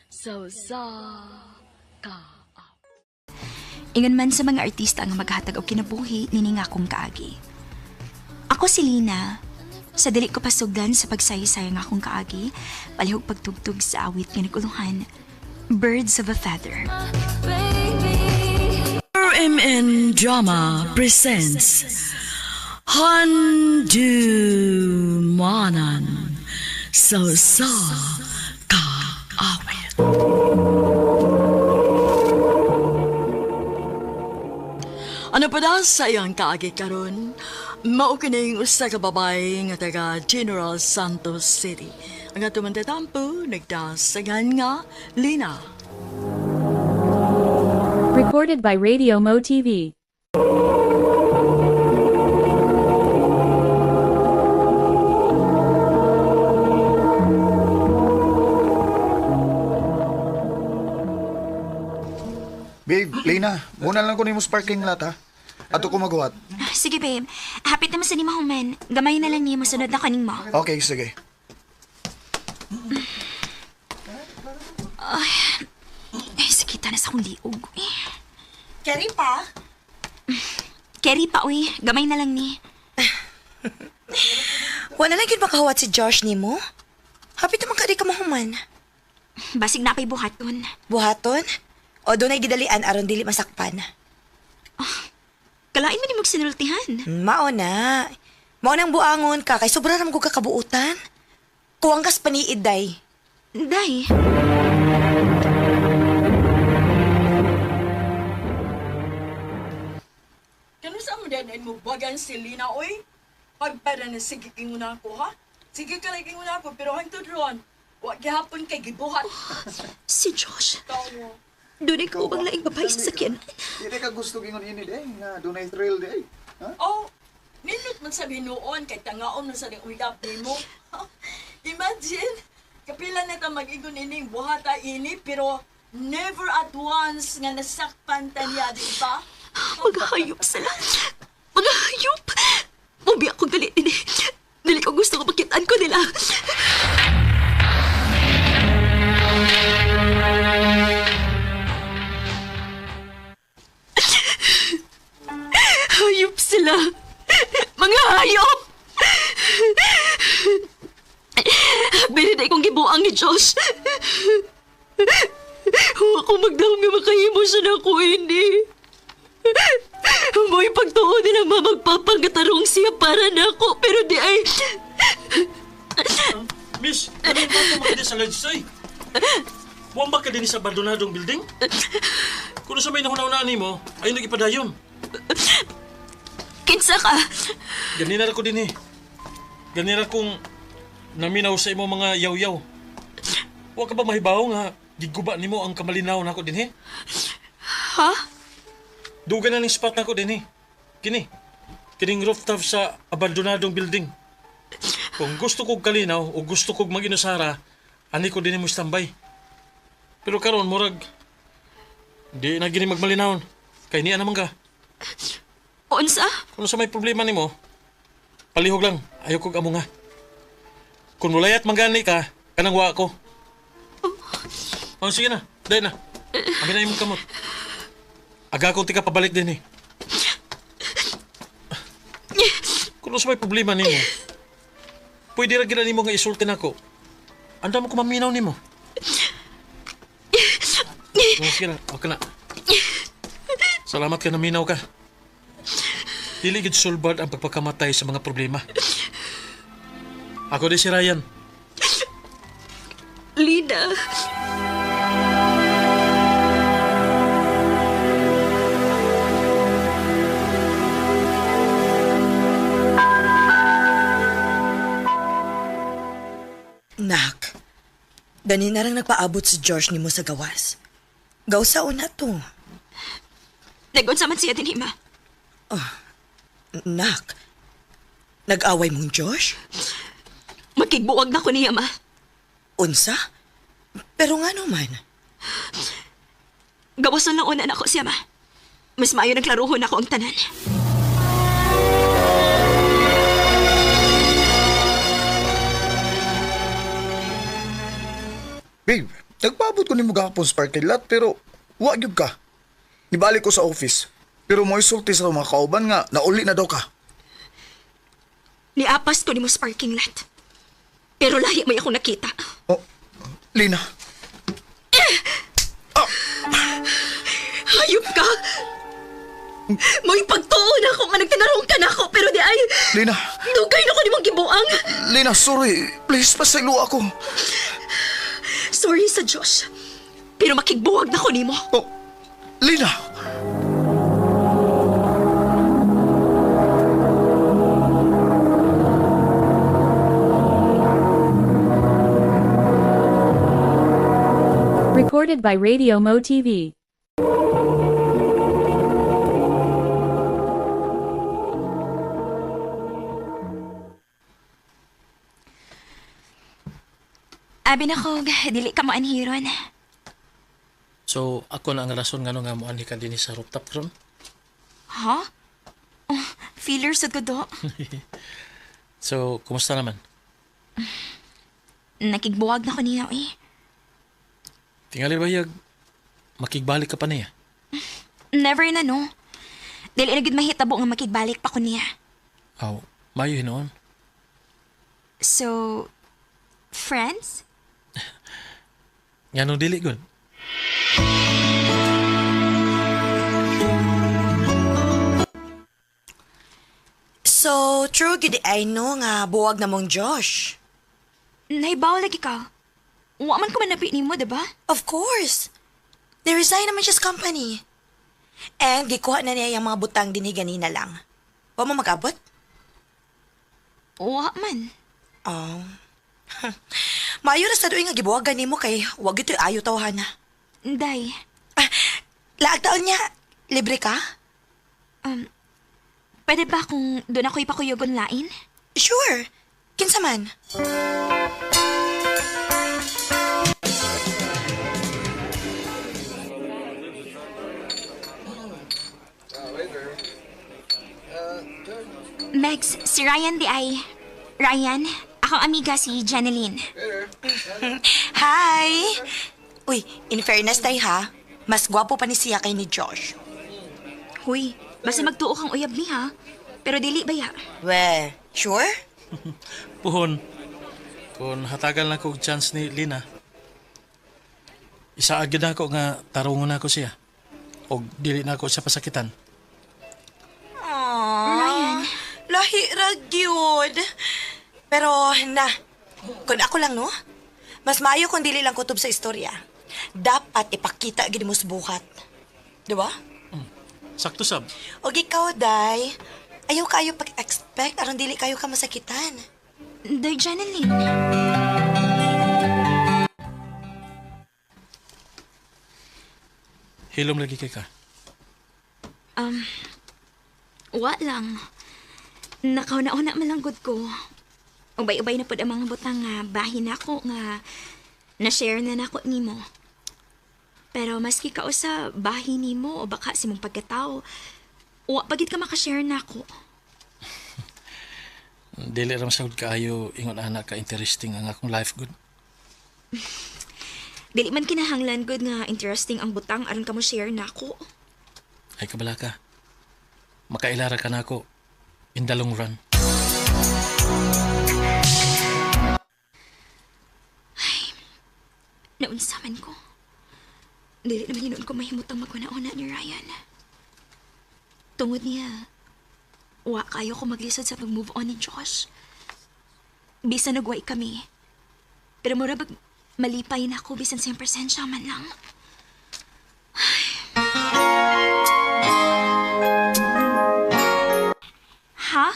So sa ka. Ingon man sa mga artista nga maghatag og kinabuhi nini nga akong kaagi. Ako si Lina. Sa dili ko pasugdan sa pagsaysayo nga akong kaagi, palihog pagtugtog sa awit nga naguluhan, Birds of a Feather. RMN Drama presents Handumanan So sa kaawit. Ano pa daw sa iyang kaagi karon? Maukining usa ka babay nga taga General Santos City. Ang atong mantatampo, nagdasagan nga Lina. Recorded by Radio Mo TV. Babe, Lena, muna lang ko ni mo sparkling lot ha. Ato ko magawa. Sige babe, hapit naman sa ni mahuman. Gamay na lang ni masunod na kaning mo. Okay, sige. Ay, sakita na sa akong liog. Keri pa? Kerry pa, uy. Gamay na lang ni. Wala lang yun makahawat si Josh ni mo? Hapit naman ka di ka mahuman. Basig na pa'y buhaton. Buhaton? O doon ay gidalian aron dili masakpan. Kalain mo ni magsinultihan. Mao na. Mao nang buangon ka kay sobra ram ko kakabuutan. Kuwang kas paniid day. Day. Kano sa mo dyan mo bagan si Lina, oy? Pagpada na sige kinguna ako, ha? Sige ka lang kinguna ako, pero hangtod ron. Huwag gihapon kay gibuhat. Si Josh. Tawo. Doon ikaw bang laing babae sa sakyan? Hindi ka gusto gingon ini day, nga dunay thrill day. Ha? Oh, nindot man sabi noon, kay tangaon na sa ring uyap ni mo. Imagine, kapila na ta mag-igon ining buhata ini, pero never at once nga nasakpan ta niya, di ba? Maghayop sila. Maghayop. Mabi ako dali din. Dali ko gusto ko makitaan ko nila. Hayop sila. Mga hayop. Biniday kong gibuang ni Josh. Huwag ko magdahong nga makahimo siya na ako, hindi. Mo'y pagtuon nila magpapangatarong siya para na ako, pero di ay... Miss, ano ba ito makadin sa lodge, Huwag ba ka din sa abandonadong building? Kung sa may nahunaunaan mo, ayun nag-ipadayon. Kinsa ka? Ganina ko din Ganina kong naminaw sa imo mga yaw-yaw. Huwag ka ba mahibaw nga giguba nimo ang kamalinaw na ko din Ha? Dugan na ning spot na ko din Kining rooftop sa abandonadong building. Kung gusto kog kalinaw o gusto kog mag-inusara, ani ko din mo standby. Pero karon murag di na gini magmalinawon. Kay niya naman ka. Unsa? Kung sa may problema nimo, palihog lang, ayaw kog amo nga. Kung mulayat manggani ka, kanang wa ko. Oh, sige na, dahil na. Amin na yung kamot. Aga akong tika pabalik din Kung sa may problema nimo, pwede ra gina nimo nga isultin ako. Anda mo ko maminaw nimo. Oh, sige na, okay na. Salamat ka na minaw ka. Dili gid sulbad ang pagpakamatay sa mga problema. Ako din si Ryan. Lina. Nak, dani na lang nagpaabot si Josh ni mo sa gawas. Gawsaon na to. Nagon sa man siya din, ma. Nak, nag-away mong Josh? Magkigbuwag na ko niya, ma. Unsa? Pero nga naman. Gawason lang una na ko siya, ma. Mas maayo naglaruhon ako ang tanan. Babe, nagpaabot ko ni mo gahapon sa parking lot pero wag yun ka. Nibalik ko sa office. Pero mo isulti sa mga kauban nga nauli na daw ka. Niapas ko ni mo sa parking lot. Pero lahi may akong nakita. Oh, Lina. Hayop ka! May pagtuon ako nga nagtinarong ka na ako pero di ay... Lina. Dugay na ko ni mong gibuang. Lina, sorry. Please, pasaylo ako. Sorry sa Diyos. Pero makigbuwag na ko ni mo. Oh, Lina. Recorded by Radio Mo TV. Abi na ko, dili ka mo anhiron. So, ako na ang rason nga nga mo ani ka din sa rooftop ron. Ha? Oh, feelers sa do. So, kumusta naman? Nakigbuwag na ko niya eh. Tingali ba yag makigbalik ka pa niya? Never na no. Dili na gid mahitabo nga makigbalik pa ko niya. Aw, mayo hinoon. So, friends? Nga nung dili gun. So, true gid ay no nga buwag na mong Josh. Nahibaw lagi ka. Wa man ko manapi ni mo, diba? Of course. Ni-resign naman siya sa company. And gikuha na niya yung mga butang din ganina lang. Wa mo mag-abot? Wa man. Oh. Maayo na sa doon nga gibuwagan ni mo kay wag ito ayo tawhan na. Day, Laag taon niya, libre ka? pwede ba kung doon ako ipakuyugon lain? Sure. Kinsa man? Megs, si Ryan di ay... Ryan, akong amiga si Janeline. Hi! Uy, in fairness tay ha, mas gwapo pa ni siya kay ni Josh. Huy, basta magtuo kang uyab ni ha. Pero dili ba ya? We, sure? Puhon, kung hatagal na ko chance ni Lina, isaagid na ako nga tarungon na ako siya. O dili na ako siya pasakitan. Ryan, Lahi ra gyud. Pero na, kung ako lang no, mas maayo kung dili lang kutob sa istorya. Dapat ipakita gid mo sa buhat. Di ba? Sakto sab. Og ikaw, Day, ayaw kayo pag-expect aron dili kayo ka masakitan. Day Janeline. Hilom lagi kay ka. Wa lang. Nakauna-una malanggod ko. Ubay-ubay na pod ang mga butang nga bahin ako nga na-share na nako nimo. Pero maski ka sa bahin nimo o baka si mong pagkatao, wa pagit ka makashare nako. Dili ram sa kaayo ingon anak ka interesting ang akong life good. Dili man kinahanglan good nga interesting ang butang aron ka mo share nako. Ay kabala ka. Makailara ka na ako in the long run. Naunsaman ko. Dili naman yun ko mahimutang maguna-una ni Ryan. Tungod niya, wa kayo ko maglisod sa pag-move on ni Josh. Bisa nagway kami. Pero mura bag malipay na ako bisan 100% siya man lang. Ha?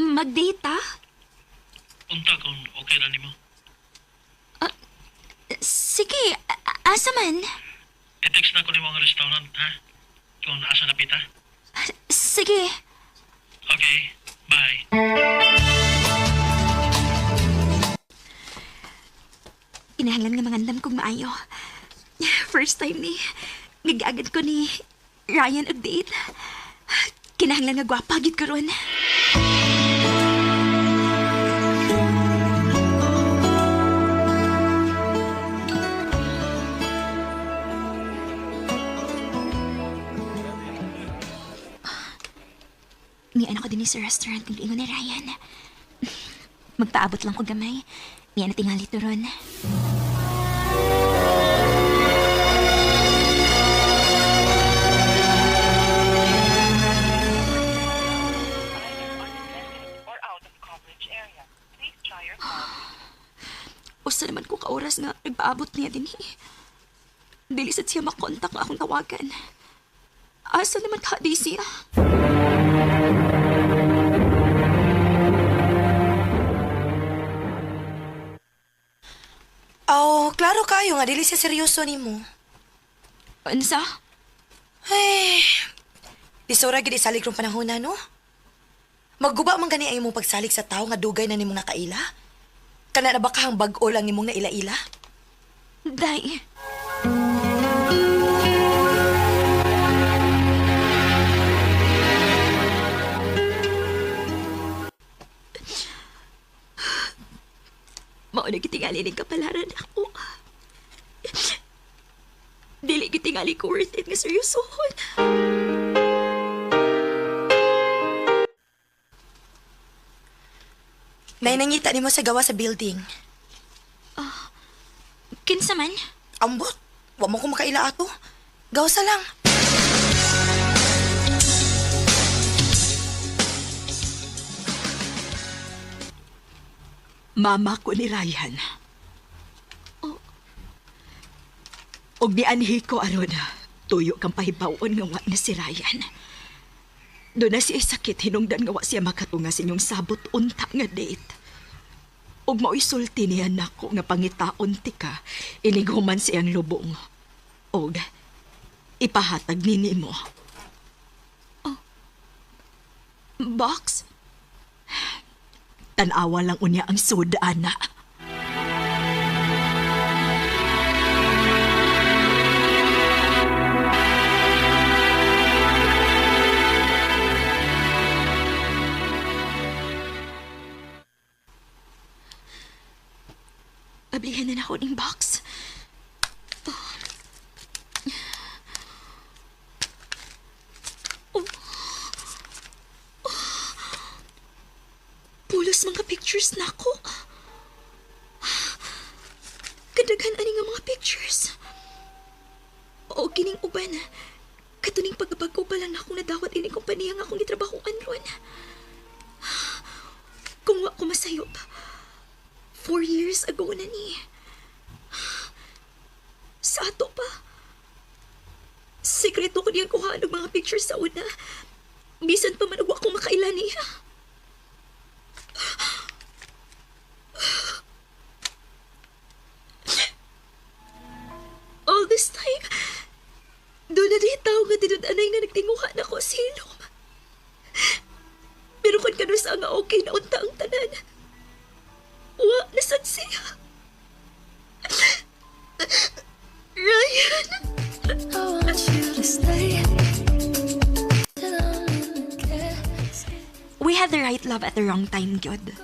Mag-date ah? Unta kung okay na nimo. Sige, asa man? I-text na ko nimo ang restaurant ha. Kung asa na pita. Sige. Okay, bye. Kinahanglan nga mangandam kong maayo. First time ni, nag-agad ko ni Ryan og date. Kinahanglan nga gwapa gid ko ron. din sa restaurant ng ingon ni Ryan. Magpaabot lang ko gamay. Niya na tingali turon. or out of coverage area. Please try your phone. Usa naman ko ka-oras nga nagpaabot niya din Dili sad siya makontak nga akong tawagan. Asa naman ka di siya? Oh, klaro kayo nga dili siya seryoso nimo. Ansa? Ay, isura gid isalig rong panahon na, no? Magguba man gani ang imong pagsalig sa tao nga dugay na nimong nakaila? Kana na ba kahang bag-o lang nimong naila-ila? Day. Mao na gitingali ning kapalaran ako. Dili gitingali ko worth it nga seryosohon. Nay nangita nimo sa gawa sa building. Kinsa man? Ambot, wa mo ko makaila ato. Gawa sa lang. Mama ko ni Ryan. Og nianhi ko aron tuyo kang pahibawon nga wa na si Ryan. Doon na siya sakit hinungdan nga wa siya makatunga sa inyong sabot unta nga date. Og mao'y sulti niya nako nga pangitaon ti ka inig human siyang lubong. Og ipahatag ni nimo. Box? Tanawa lang unya ang suda, ana. Ablihan na ako ng box. Pulos mga pictures na ako. Kadaghan ani nga mga pictures. O kining uban. Katuning pagbabago pa lang ako nadawat ini kompanya nga akong gitrabahoan ron. Kung wa ko masayop, 4 years ago na ni. Sa ato pa. Sekreto ko niyang kuhaan ng mga pictures sa una. Bisan pa man wa ko makailan niya. All this time, doon na di tao nga tinudanay nga nagtinguhan ako sa hilom. Pero kung kanusa nga okay na unta ang tanan, wa nasad siya. Ryan! We had the right love at the wrong time, gyud.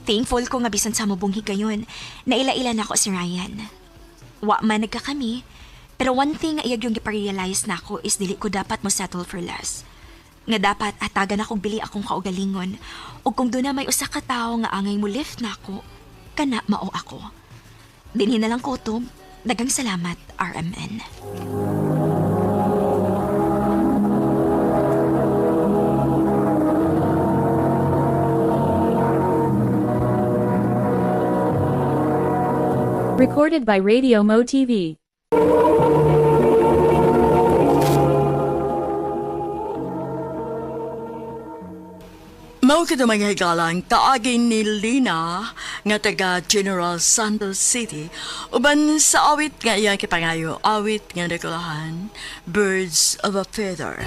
Thankful ko nga bisan sa mabong higayon, naila-ila na ako si Ryan. Wa man nagka kami, pero one thing nga iyag yung giparealize na ako is dili ko dapat mo settle for less. Nga dapat atagan akong bili akong kaugalingon, o kung doon na may usa ka tao nga angay mo lift na ako, kana mao ako. Dinhi na lang kutob, dagang salamat, RMN. Recorded by Radio Mo TV. Mao kita mga higalang kaagin ni Lina nga taga General Santos City uban sa awit nga iyang kipangayo, awit nga nagulahan, Birds of a Feather.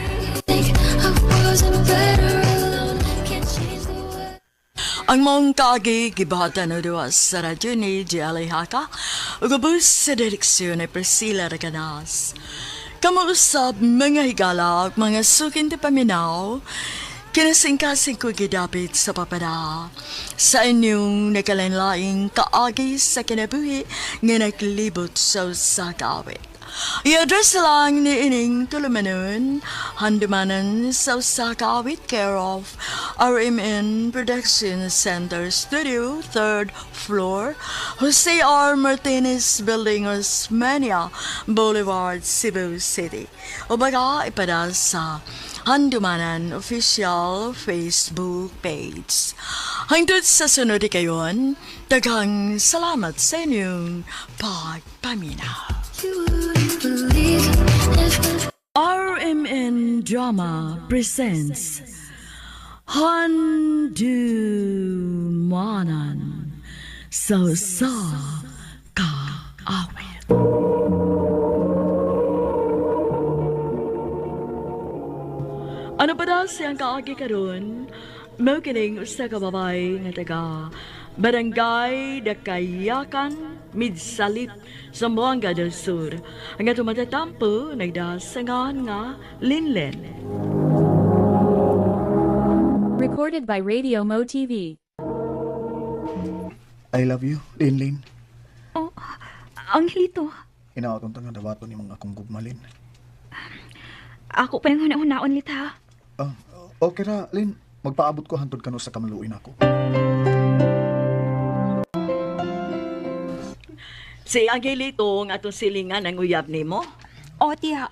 Ang mong kaagi gibahatan na duwas sa radyo ni Jelly Haka ugabus sa direksyon ni Priscilla Raganas. Kamuusap mga higala at mga sukin ti paminaw, kinasingkasing ko gidapit sa papada sa inyong nakalanlaing kaagi sa kinabuhi nga naglibot sa usagawit. I-address lang ni ining tulumanon, handumanan sa usa ka awit care of RMN Production Center Studio, 3rd floor, Jose R. Martinez Building, Osmania Boulevard, Cebu City. O baga ipada sa Handumanan Official Facebook page. Hangtod sa sunod kayon, daghang salamat sa inyong pagpaminaw. RMN Drama presents Handumanan sa ka awit. Ano pa daw siyang kaagi karon? Mao kining usa ka babay nga taga Barangay Dakayakan, Midsalit, Zamboanga del Sur. Ang atong matatampo nagdasangan nga Linlen. Recorded by Radio Mo TV. I love you, Linlin. Oh, Angelito. Hinaotong tanga dawato ni mga akong gugmalin. Ako pa yung hunaon lit ha. Okay ra, Lin. Magpaabot ko hantod kano sa kamaluin ako. Si Angelito nga atong silingan ang uyab nimo. O, tiya.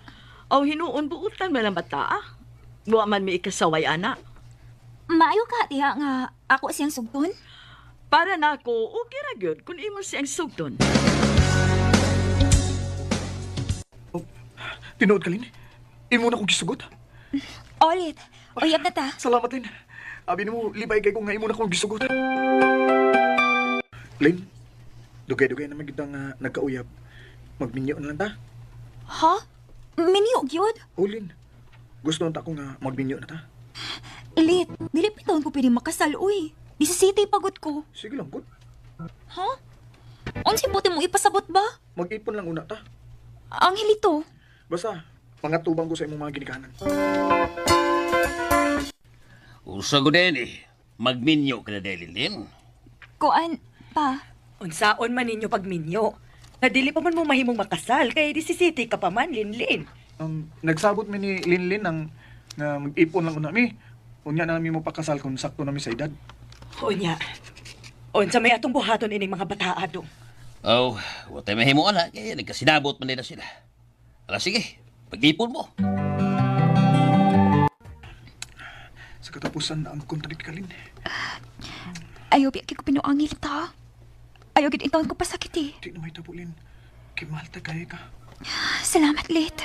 Aw hinuon buutan man ang bata. Wa man mi ikasaway ana. Maayo ka, tiya, nga ako siyang sugton. Para nako okay ra gyud kun imo siyang sugton. Tinood ka, Lin. Imo na kong gisugot. Olit, uyab na ta. Salamat, Lin. Abi mo, libay kay ko nga imo na kong gisugot. Lin, dugay-dugay naman kita nga nagkauyab. Magminyo na lang ta. Ha? Miniyog yun? O, Lin. Gusto nang ta ko nga magminyo na ta. Ilit, dili piton ko pwede makasal, uy. Di sa city pagod ko. Sige lang, good. Ha? Unsi buti mo ipasabot ba? Mag-ipon lang una ta. Angelito. Basta, mga tubang ko sa imong mga ginikanan. Usa ko din eh. Magminyo ka na dahil din. Kuan, pa. Unsaon man ninyo pagminyo. Nadili pa man mo mahimong makasal, kay di si City ka pa man, Linlin. Nagsabot mi ni Linlin ang nga mag-ipon lang una mi. Unya na namin mo pakasal kung sakto namin sa edad. Unya, unsa may atong buhaton ining mga bataado. Oh, watay mahimo ana. Kaya nagkasinabot man nila sila. Ala sige, pag-ipon mo. Sa katapusan na ang kontrak kalin. Ayaw biya ko pinuangil ta. Ayaw gid itaon ko pasakit eh. Di na may tabulin. Kimahal ta kaya ka. Salamat, Lit.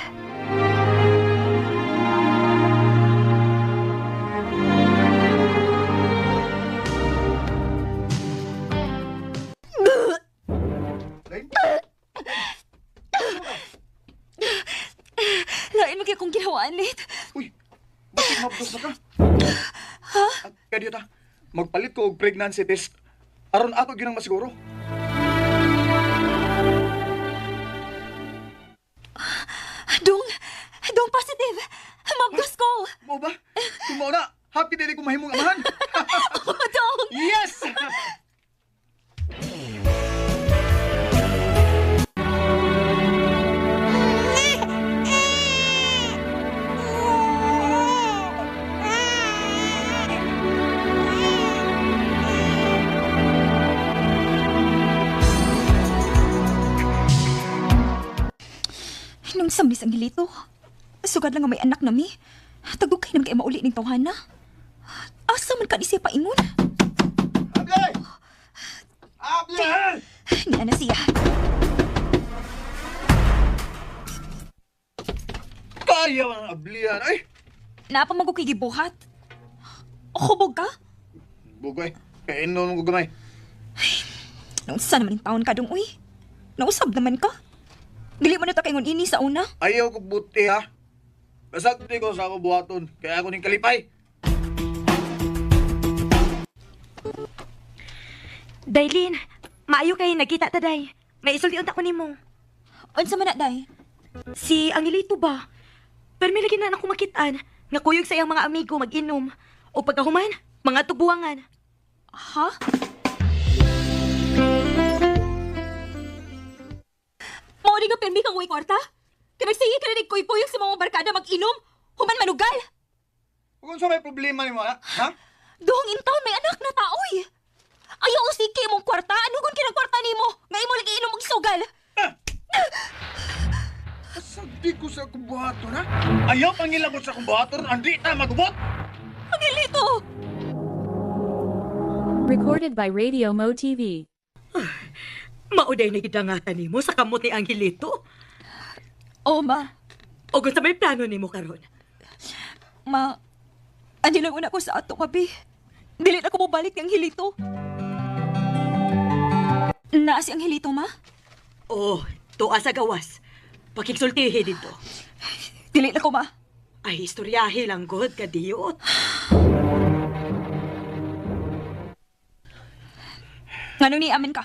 Lain mo kaya kong ginawaan, Lit. Uy, bakit mabdos na ka? Ha? Kaya ta, magpalit ko og pregnancy test. Aron ato ginang masiguro. Dong positive. Mabdos ko. Mo ba? Kung mao na, happy dili ko mahimong amahan. Dong. Yes! Nung samlis ang hilito. Sugad lang nga may anak na mi. Tagukay naman kayo mauli ning tawhana. Asa man ka ni siya paingon? Ablay! Ablay! Niya na siya. Kaya mga ablihan. Ay! Napamag ko kay gibuhat. Hubog ka? Bugay, kaya inon mo gagamay. Nung sa naman yung taon ka dong, uy. Nausab naman ka. Dili mo na ta kaingon ini sa una. Ayaw ko buti ha. Kasagti ko sa ako buhaton. Kaya ako ning kalipay. Daylin, maayo kay nagkita ta, Day. May isulti unta ko nimo. Unsa man na, day? Si Angelito ba? Pero may lagi na ako makitaan. Nga kuyog sa iyang mga amigo mag-inom. O pagkahuman, mga tubuangan. Ha? Mauri nga pirmi kang uwi kwarta? Kanagsige ka na ni kuy-kuyog sa mga barkada mag-inom. Human manugal. Kung sa may problema ni mo, ha? Doong in town may anak na taoy. Ayaw usiki mong kwarta. Anugon kinang kwarta nimo? Nga imo lagi inom og sugal. Sagdi ko sa kumbuhator, ha? Ayaw pangilabot sa kumbuhator, andi ta magubot! Ang hilito. Recorded by Radio Mo TV. Mauday na gidangatan nimo sa kamot ni Angelito. O ma, O kung sa may plano nimo karon. ma, andi lang una ko sa ato kabi. Dili na ko mobalik ng hilito. Naa si ang hilito, ma? Oh, tuwa sa gawas. Pakigsultihi dito. Dili na ko, ma. Ay, istoryahe lang god kadiyot. Nganong ni amin ka?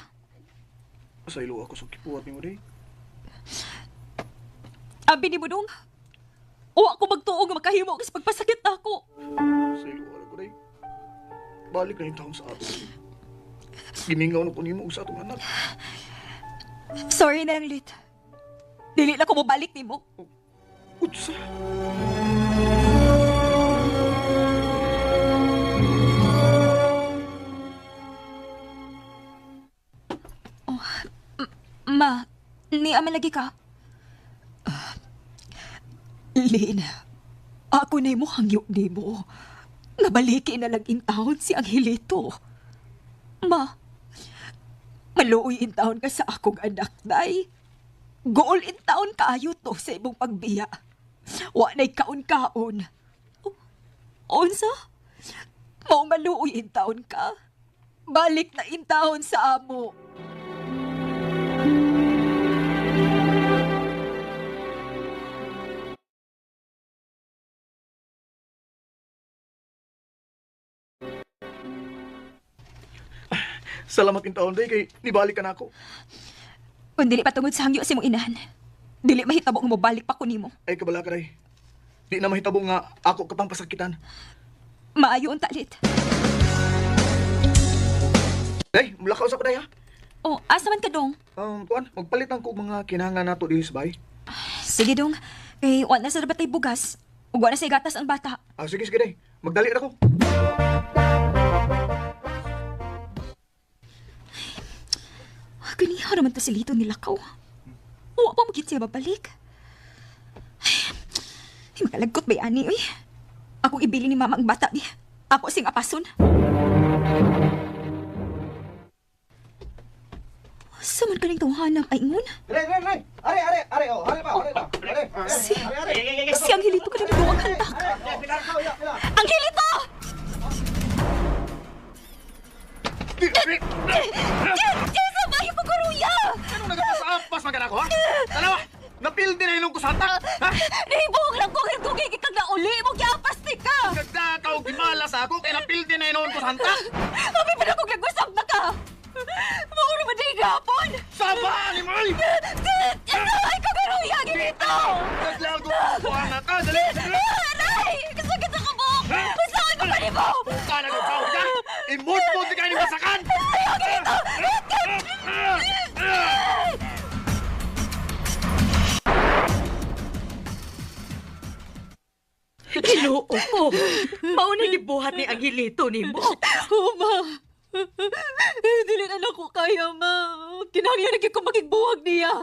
Sa ilo ako sa kipuwat ni mo, day. Abi ni mo dong. O ako magtuog nga makahimo kasi pagpasakit na ako. Sa ilo ko, day. Balik na yung taong sa ato. Giningaw na ko ni mo sa atong anak. Sorry na lang, Lit. Dili na ko mabalik ni mo. Utsa. Ma, ni amin lagi ka? Lin, ako na mo hangyo ni mo. Nabaliki na lang in town si Angelito. Ma, maluoy in town ka sa akong anak, day. Goal in town kaayo to sa imong pagbiya. Wa na'y kaon-kaon. Onsa? Mao maluoy in town ka. Balik na in town sa amo. Salamat in taon, day, kay nibalik ka na ako. Kung dili patungod sa hangyo si mong inahan, dili mahitabo nga mobalik pa ko nimo. Ay, kabala ka, day. Di na mahitabo nga ako kapang pasakitan. Maayo ang talit. Day, mulakaw sa ko, day, ha? O, asa man ka dong? Kuan, magpalit ang ko mga kinahanglan nato di sa bahay. Sige dong, kay wala na sa batay bugas. Ug wala na sa gatas ang bata. Sige, sige, day. Magdali na ako. Ganiha naman ta si Lito nilakaw. Wa pa magit siya babalik. Ay, makalagkot ba ani, uy? Ako ibili ni mama ang bata ni. Ako sing apason. Saman ka rin tuhanap ay ngun? Are! Are! Oh, are pa! Are pa! Are! Si Angelito ka na nagawa ang hantak. Angelito! Jesa, bayo ko kuruya! Ano nagpasaampas na ganako, ha? Dalawa! Napildi na inong kusanta! Ha? Nahibog lang ko kagugig kag na uli mo gyapastik ka! Nagdakaw gimala sa ako kay napildi na inong kusanta! Abi pa na ko nagwasap na ka! Mauro ba din gapon? Saba ni Moy! Ay, kagaruya, ginito! Naglago ko anak ka! Dali! Aray! Kasagit sa kabok! Masakit ko pa ni mo! Buka na ng tao ka! Imut mo di kayo ni masakan! Ayaw, ginito! Ginoo ko. Mauna gibuhat ni Angelito nimo. Ma! Dili na ako kaya, ma. Kinahanglan na ko magigbuwag niya.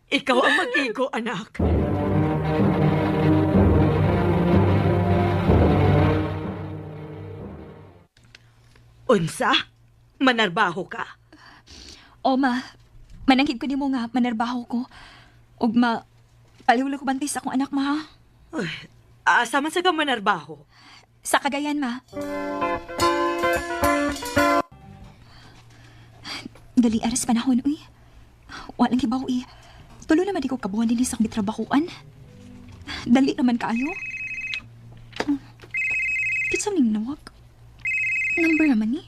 Ikaw ang mag-igo, anak. Unsa? Manarbaho ka? O, ma. Manangkid ko ni mo nga, manarbaho ko. Ug ma, paliwala ko bantis akong anak, ma, ha? Uy, asa man sa ka manarbaho? Sa Cagayan, ma. Dali aras panahon, uy. Walang hibaw, eh. Tulo naman di ko kabuhan din sa trabahuan. Dali naman kaayo. Kitsa ning nawag. Number naman, eh.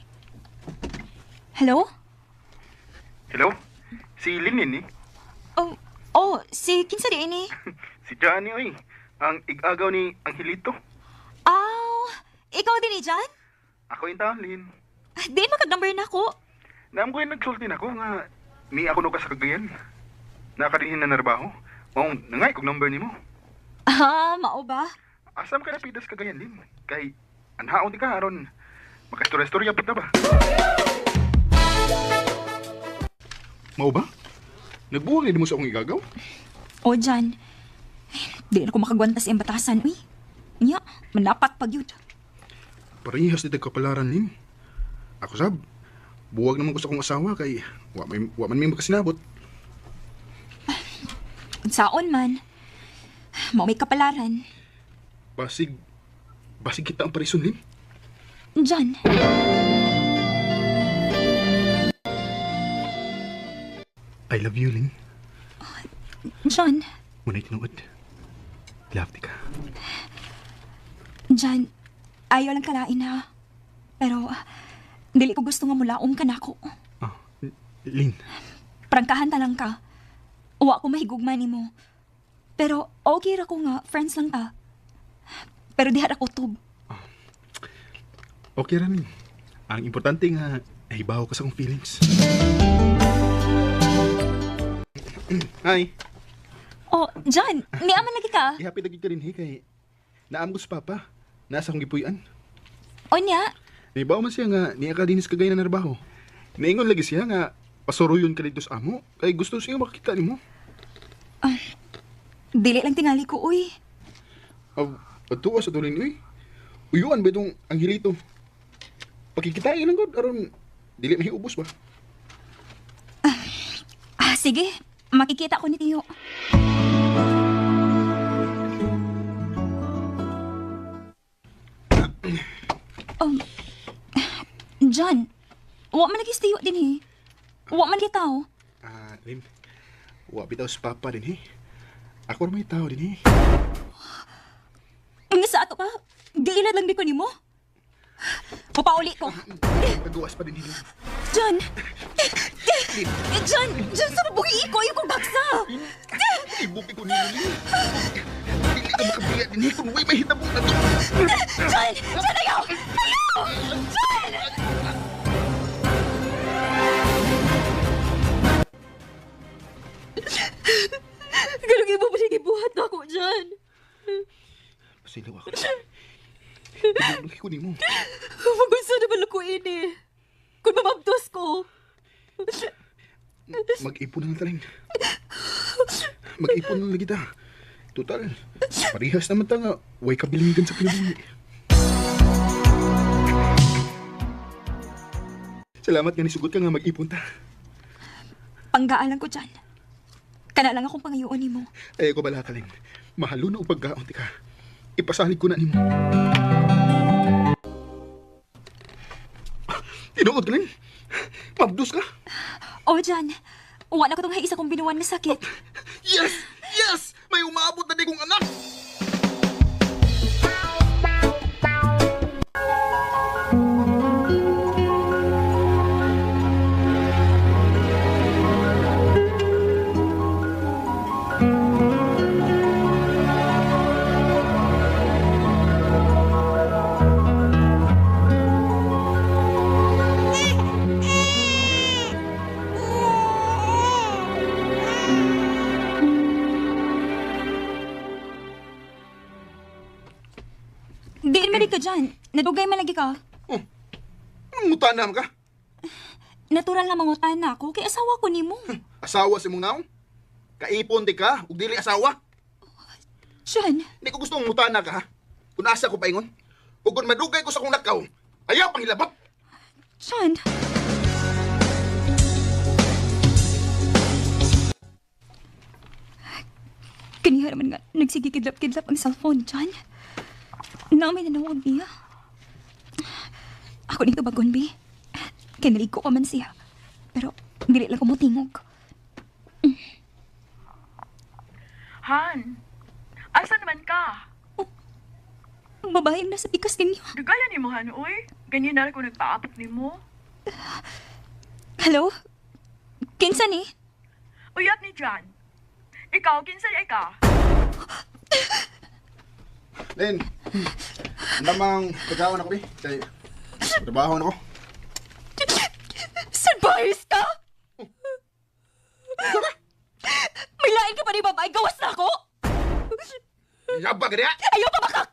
Hello? Hello? Si Linin, eh? Oh, si kinsa di ini? Si Johnny, oy. Ang igagaw ni Angelito. Ikaw din, Jan? Ako yung taon, Lin. Di magka-number na ako. Naam ko yung nagsulti na ako nga ni ako no ka sa Cagayan. nakadinhin na narbaho. Maong nangay kog number nimo. Ah, mao ba? Asam ka na pidas kagayan din. Kay anhaon di ka aron makastorya-storya pud na ba? Mao ba? Nagbuwag ni mo sa akong igagaw? O, Jan. Di na ko makagwanta sa iyang batasan, uy. Nya, manapat pag yun. Parehas ni kapalaran nin. Ako sab, buwag naman ko sa akong asawa kay wa man may makasinabot. Saon man. Mao may kapalaran. Basig kita ang parison nin. Jan. I love you, Lin. Jan. Muna'y tinuod. Love di ka. Jan, ayaw lang kalain ha. Pero, dili ko gusto nga mulaom ka na ako. Ah, Lin. Prangkahan ta lang ka. Uwa ko mahigugman ni mo. Pero, okay ra ko nga, friends lang ta. Pero di hara ko tub. Okay ra, Lin. Ang importante nga, nahibaw ka sa akong feelings. Hi. Oh, Jan, niaman lagi ka. Ihapit lagi ka rin, kay naam ko sa papa. Nasa akong gipuyan. O niya, Nahibaw man siya nga, niya ka dinis kagay na narbaho. Naingon lagi siya nga, pasuruyon ka dito sa amo. Kay gusto siya makita ni mo. dili lang tingali ko, uy. Patuwa sa tulin, uy. Uyuan ba itong anghilito? Pakikitain lang ko, aron dili mahiubos ba? Sige, makikita ko ni Tiyo. John, wa man lagi sa Tiyo din eh. Wa man kita oh. Lim, wa bitaw sa papa din Ako na may tao din Ang sa ato ka, giila lang di ko ni mo. Papauli ko. Nagawas pa din John! John, sa mabuhi ko, yung kong baksa! Ibupi ko nilo, Lim. Dili ka makabiya din kung way mahitabo na to. John, ayaw! John! Galong ibo pa siya ibuhat na ako, John. Pasilaw ako. Ibupi ko nimo. Magusto na balukuin eh. Kung mamabdos ko. Mag-ipon na lang taling. Mag-ipon na lang kita. Total, parihas naman ta nga, way kabilingan sa kinabuhi. Salamat nga nisugot ka nga mag-ipon ta. Panggaalan ko, John. Kana lang akong pangayuon ni mo. Ay, ko bala taling. Mahalo na o pagkaon ka. Ipasalig ko na ni mo. Tinuod ka lang. Mabdos ka. Oh, John. Wala ko tong isa kong binuwan na sakit. Yes! Yes! May umaabot na di kong anak! Diin man ka, John. Nadugay man lagi ka. Anong mutanam ka? Natural na mangutan na ako, kay asawa ko ni mo. Asawa si mong naong? Kaipon di ka, ug dili asawa? John, Hindi ko gusto mong mutana ka, ha? Kung asa ko paingon, ug kung madugay ko sa kong nakaw, ayaw pang hilabot! John. Kaniya naman nga, nagsigikidlap-kidlap ang cellphone, John. Namin nanawag niya. Ako nito bagon, Bi. Kinalig ko pa man siya. Pero, dili lang ko mo tingog. Han, asa naman ka? Ang babaeng nasa pikas ninyo. Dugaya ni mo, Han, uy. Ganyan na ko nagpaapot ni mo. Hello? Kinsa ni? Uyab ni John. Ikaw, kinsa di ka? Len, namang pagkawan ako, Kay, trabaho na ako. Surprise ka? Nagtubag ka diha? Ayaw pa bakak!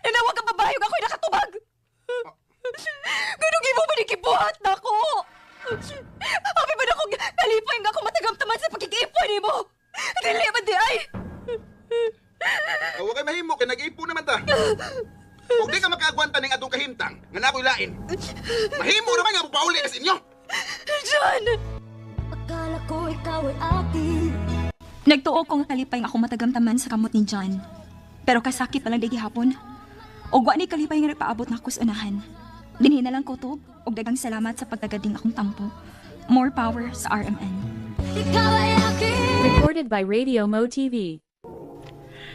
Nanawag ang babae nga ako'y nakatubag! Ganun mo ba nikibuhat na ako? Happy ba na akong nalipay nga ako matagamtaman sa pagkikiipoy ni mo? Dili man di ay! Huwag kay mahimo, kay nag-ipo naman ta. Kung di ka makaagwanta ng atong kahimtang, nga nako'y lain. Mahimo naman nga pauli na sa inyo. John! Akala ko ikaw ay akin. Nagtuo ko nga kalipay nga ako matagamtaman sa kamot ni John. Pero kasakit pa lang di gihapon. Og wa ni kalipay nga nagpaabot na ako sa unahan. Dinhi na lang kutob og daghang salamat sa pagtagading akong tampo. More power sa RMN. Ikaw ay akin. Recorded by Radio Mo TV.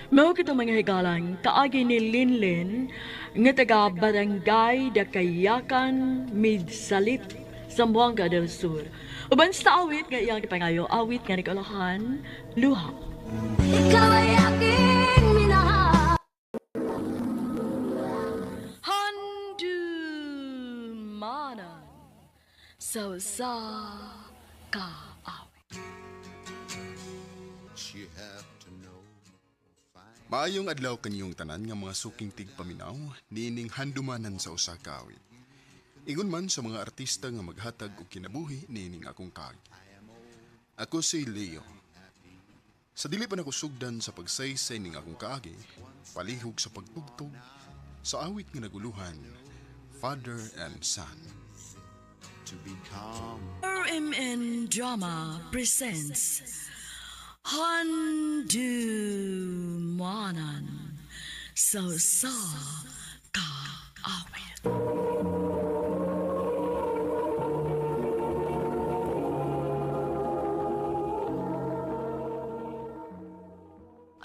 Mao kita mga higalang kaagi ni Linlin nga taga Barangay Dakayakan, Midsalit, Zamboanga del Sur. Uban sa awit nga iyang ipangayo, awit nga nagalahan, luha. Ikaw ay aking minahal. Handumanan, sa ka awit. Maayong adlaw kaniyong tanan nga mga suking tigpaminaw, niining handumanan sa usa ka awit. Ingon man sa mga artista nga maghatag og kinabuhi niining akong kaagi. Ako si Leo. Sa dili pa nako sugdan sa pagsaysay ning akong kaagi, palihog sa pagtugtog sa awit nga naguluhan, Father and Son. RMN Drama presents Handumanan, sa ka awit.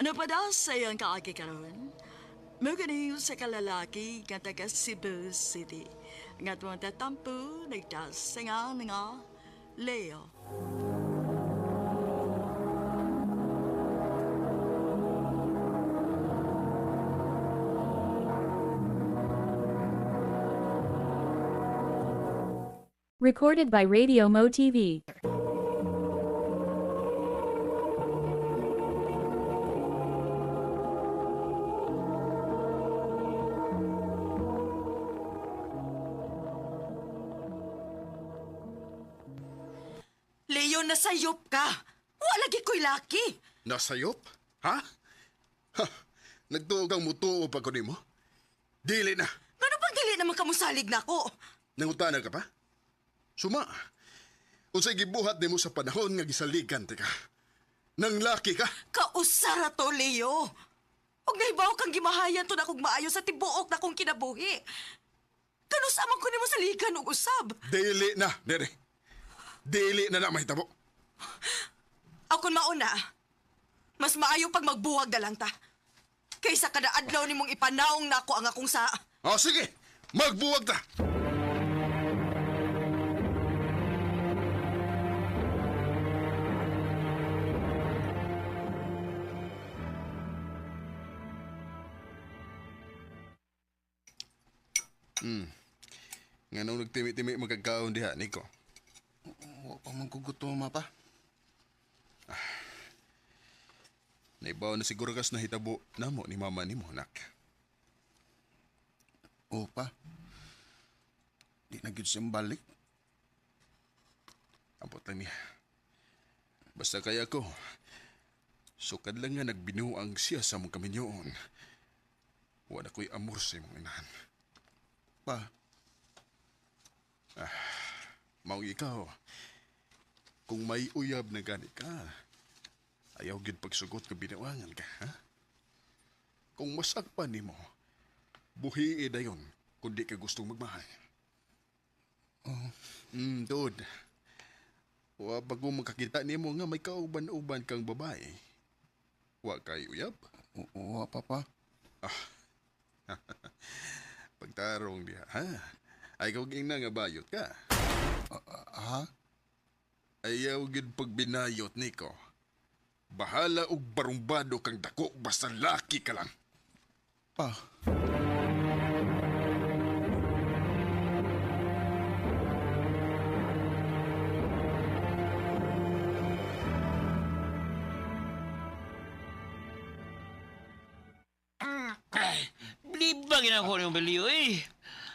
Ano pa daw sa iyang kaagi karon? Mo kaniyo sa kalalaki nga taga Cebu City. Nga tuwang tatampo, nagdasangan nga Leo. Recorded by Radio Mo TV. Leo, nasayop ka. Wala lagi ko'y laki. Nasayop? Ha? Ha? Nagtuog ang mutuo pa ko nimo? Dili na. Ano bang dili naman kamusalig na ako? Nangutana ka pa? Suma. Unsay gibuhat nimo sa panahon nga gisaligan ka. Nang laki ka? Kausara to, Leo. Og nahibaw kang gimahayan to na kong maayo sa tibuok na kong kinabuhi. Kanusaman ko nimo sa ligan og usab. Dili na, Nere. Dili na na mahitabo. Ako mauna. Mas maayo pag magbuwag na lang ta. Kaysa kada adlaw nimong ipanaong nako ang akong sa... O sige, magbuwag ta. Nga nung nagtimi-timi magkagkaon diha, Nico. Wa pa man kugutom pa. Naibaw na siguro kas nahitabo namo ni mama ni mo, nak. O pa. Di na gyud siyang balik. Ambot lang niya. Basta kaya ko, sukad lang nga nagbinuang siya sa mong kaminyoon. Wala ko'y amor sa mong inahan. Pa. Maong ikaw, kung may uyab na gani ka, ayaw gid pagsugot ka binawangan ka, ha? Kung masakpan nimo, buhi dayon kung di ka gustong magmahal. Dude. Wa bago makakita nimo nga may kauban-uban kang babae. Wa kay uyab? Wa pa. Pagtarong diha, ha? Ay kung ina nga bayot ka. Ha? Ayaw gid pagbinayot, Nico. Bahala og barumbado kang dako basta laki ka lang. Pa. ginako ni Belio eh.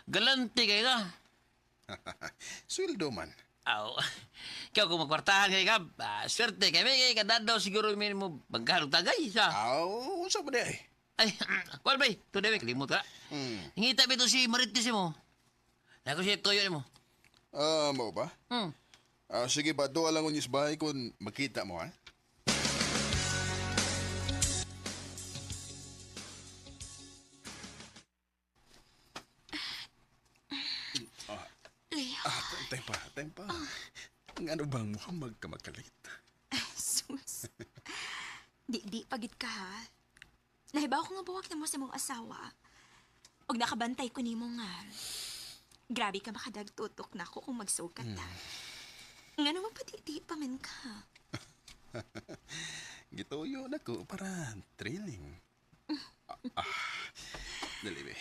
Galante kay ka. Sweldo man. Aw. Kaya kung magkwartahan kay ka, swerte kay may kadadaw siguro min mo bagkalog tagay sa. Aw, unsa ba di ay? Ay, kwal bay, to dewek limot ka. Hingita bito si Maritis mo. Nako siya toyo ni mo. Mo ba? Hmm. Sige ba, doon lang unyos bahay kung makita mo, ha? Leo. Time pa. Ang ano bang mo magkamagalit? Sus. Di pagit ka ha. Nahibaw ko nga buwag na mo sa mong asawa. Og nakabantay ko ni mo nga. Grabe ka makadagtutok na ako kung magsukat na. Nga naman pati pa man ka. Gituyo na ko para training. Dali, be.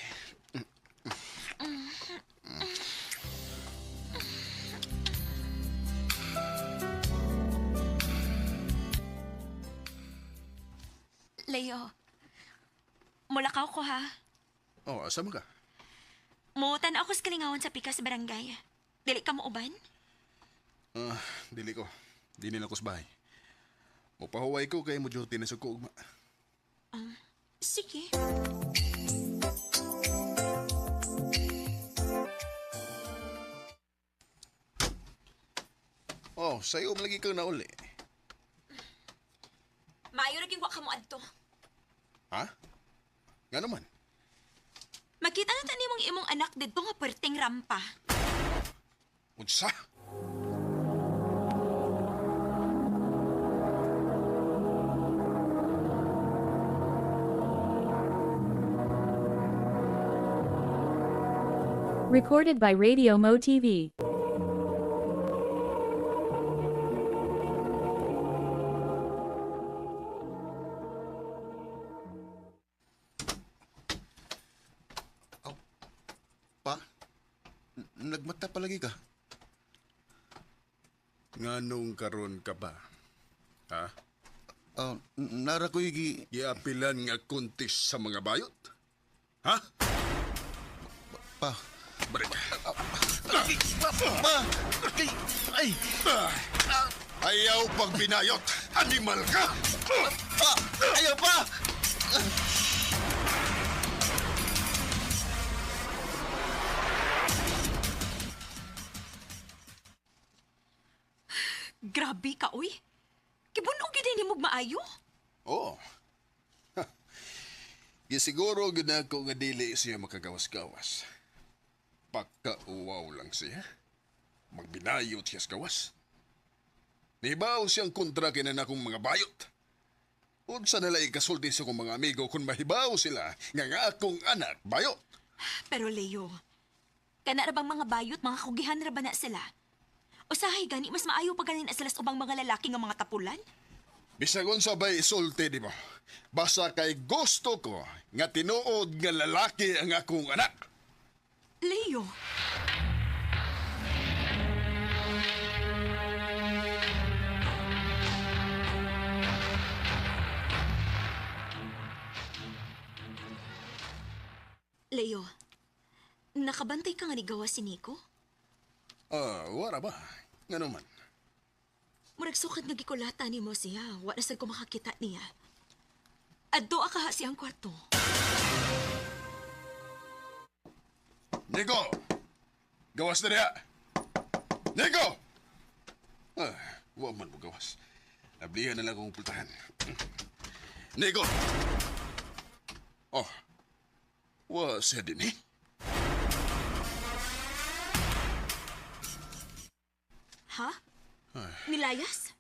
Leo, mulakaw ko ha. Oh, asa mo ka? Mutan ako sa kalingawan sa pika sa barangay. Dili ka mo uban? Dili ko. Dili na ko sa bahay. Mupahuway ko kay mo duty na sa kuugma. Sige. Oh, sayo lagi kang nauli. Maayo rin wa ka mo adto. Ha? Nga naman. Makita na tani mong imong anak dito nga puwerteng rampa. Unsa? Recorded by Radio Mo TV. Pa? Nagmata palagi ka? Nganong karon ka ba? Ha? Nara ko yung Giapilan nga kuntis sa mga bayot? Ha? pa. Balik. Pa! Ay! Ayaw pag binayot! Animal ka! Pa! Ayaw pa! Grabe ka, oy. Kibunog yun din mo maayo. Oo. Gisiguro gid ako nga dili siya makagawas-gawas. Pagkauwaw lang siya. Magbinayot siya sa gawas. Nibaw siyang kontra kinan akong mga bayot. Unsa nila ikasulti sa akong mga amigo kung mahibaw sila nga akong anak bayot. Pero Leo, kana ra bang mga bayot, mga kugihan ra ba na sila? Usahay gani, mas maayo pa ganin sila sa ubang mga lalaki nga mga tapulan? Bisagon sa bay isulti di mo. Basta kay gusto ko nga tinuod nga lalaki ang akong anak. Leo! Leo, nakabantay ka nga ni gawa si Nico? Wala ba? Nga naman. Murag sukat nga gikulata ni mo siya. Wa na sad ko makakita niya. Adto ka siyang kwarto. Nico! Gawas na niya! Nico! Wa man mo gawas. Nablihan na lang akong pultahan. Nico! Oh, wa siya din eh. Ha? Nilayas?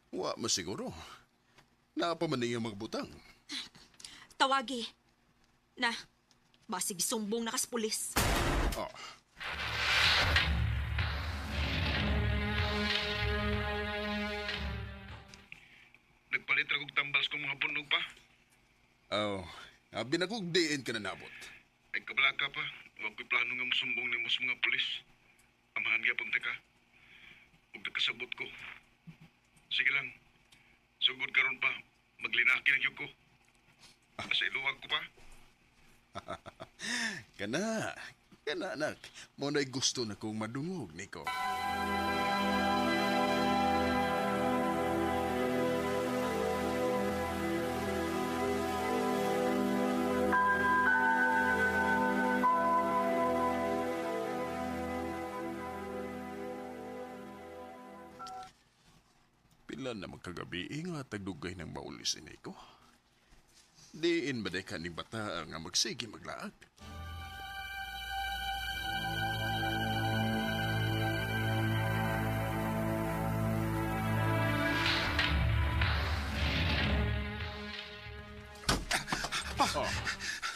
Wa masiguro. Napaman niya magbutang. Tawagi. Na, basig sumbong nakas pulis. Oh. Nagpalit ra kog tambals kong mga punog pa. Abi na kong diin ka na nabot. Ay kabalaka pa. Huwag ko'y plano nga musumbong ni mo sa mga pulis. Amahan nga punta ka. Huwag nagkasabot ko. Sige lang. Sugod karon pa. Maglinaki na yun ko. Sa iluwag ko pa. Kana, anak. Mo na'y gusto na kong madungog, Nico. Pila na magkagabi nga tagdugay ng maulis ini ko. Diin ba ka ni bata nga magsige maglaag?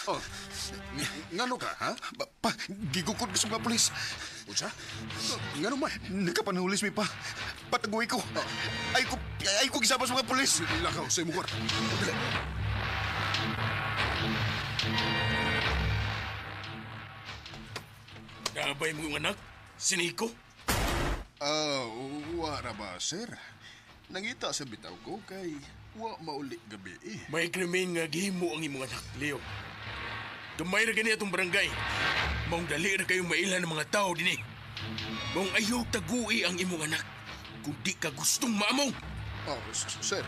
Oh, ngano ka, ha? Gigukod ko sa mga pulis. Unsa? Ngano man? Nakapanulis mi pa. Patagoy ko. Ay ko gisapa sa mga pulis. Lakaw sa imong kwarto. Dali. Kabay mo yung anak? Si Nico? Wara ba, sir? Nangita sa bitaw ko kay wa mauli gabi eh. May krimen nga gihimo ang imong anak, Leo. Gamay na gani atong barangay. Maong dali na kayong mailan ng mga tao din eh. Maong ayaw tagui ang imong anak. Kung di ka gustong maamong. Sir.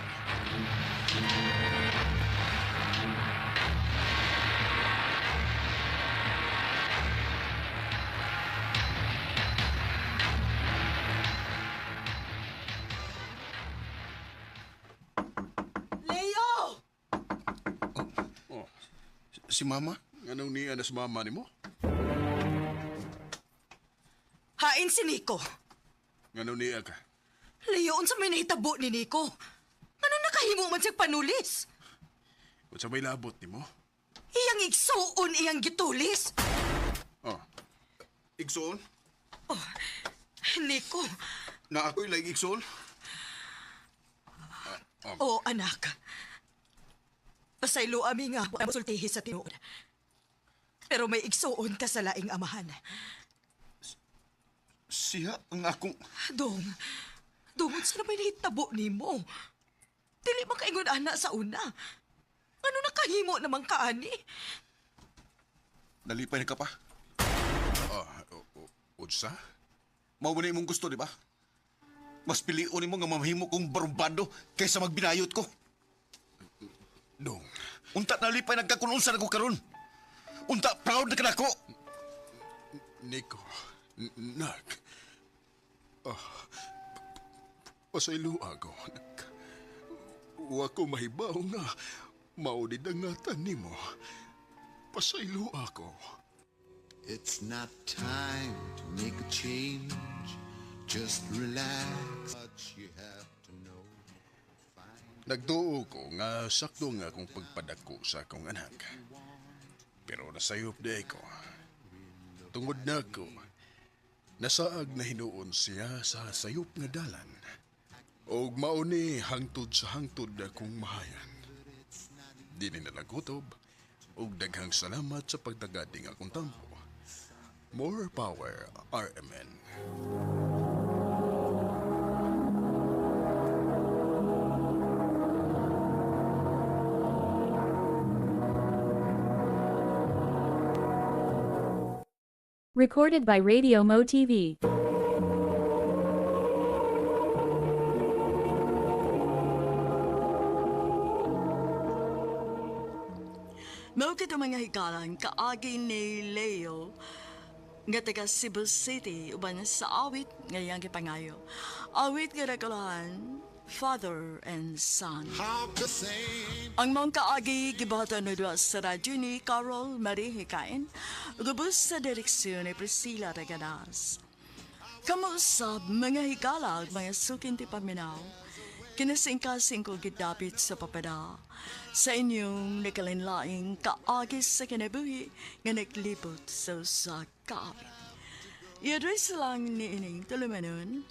Leo! Si Mama? Anong niya na si Mama ni mo? Hain si Nico. Anong niya ka? Leo, unsa may nahitabo ni Nico? Ano nakahimo man siyang panulis? Kung sa may labot ni mo? Iyang igsuon, iyang gitulis. Igsoon? Nico. Na ako'y like igsoon? Oh, anak. Pasaylo ami nga ang sultihi sa tinuod. Pero may igsuon ka sa laing amahan. Siya ang akong... Dong, sila may nahitabo ni mo. Dili makaingon ana sa una. Ano nakahimo namang kaani? Nalipay na ka pa? Udsa? Mao mo na imong gusto, di ba? Mas piliun mo nga mamahimo kong barumbado kaysa magbinayot ko. Dong. Unta nalipay nagkakununsan ako karon. Unta proud na ka na ako. Nico, nak. Pasaylo ako. Wa ko mahibaw nga maudidangatan ni mo. Pasaylo ako. It's not time to make a change. Just relax. But you have to know. Nagtuo ko nga sakto nga akong pagpadako sa akong anak. Pero nasayop di ko. Tungod na ko, nasaag na hinuon siya sa sayop nga dalan. Og mauni hangtod sa hangtod akong mahayan. Dili na nagutob, og daghang salamat sa pagdagading akong tampo. More power, RMN. Recorded by Radio Mo TV. Mao kito mga hikalang kaagi ni Leo nga taga Cebu City uban sa awit ngayang gipangayo. Awit nga nagkalahan, Father and Son. Ang mga kaagi gibata na doon sa radyo ni Carol Marie Hikain, gubos sa direksyon ni Priscilla Regadas. Kamusab mga hikalag, mga sukinti paminaw, kinasingkasing ko gidapit sa papada sa inyong nakalinlaing kaagis sa kinabuhi nga naglibot sa kaawit. I-address lang ni ining tulumanon,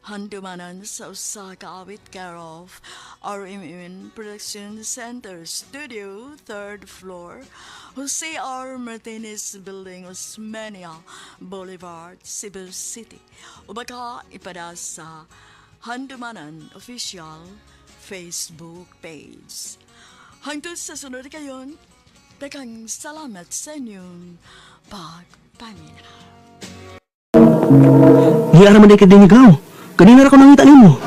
handumanan sa usa kaawit care of RMN Production Center Studio, 3rd floor, Jose R. Martinez Building, Osmeña Boulevard, Cebu City. O baka ipada sa Handumanan Official Facebook page. Hangtod sa sunod kayon, Daghang salamat sa inyong pagpaminaw. Hiya raman day ka din ikaw. Kanina ra ko nangita nimo.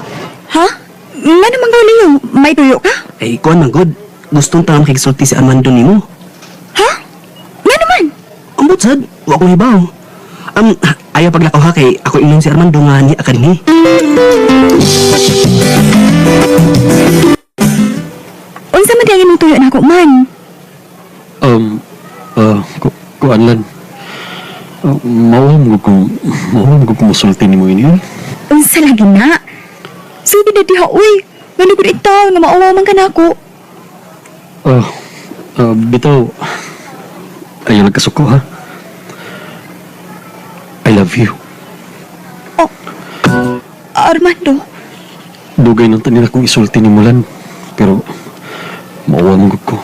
Ha? Nga naman gauli yung may tuyo ka? Ay, kuan man god. Gustong tanam kay sulti si Armando nimo. Ha? Nga naman? Ambot sad, wa ko hibaw. Ayaw paglakaw ha kay ako ingon si Armando nga ni akan ni. Unsa man dayang imong tuyo na ako man? Kuan lan. Mawam ko musulti nimo ini. Unsa lagi na? Sige na diha, uy. Ngano ko ito, nga maawa man ka na ako. Bitaw, ayaw nagkasuko ha. I love you. Armando. Dugay nang tanin akong isulti ni Mulan. Pero, maawa mo ko.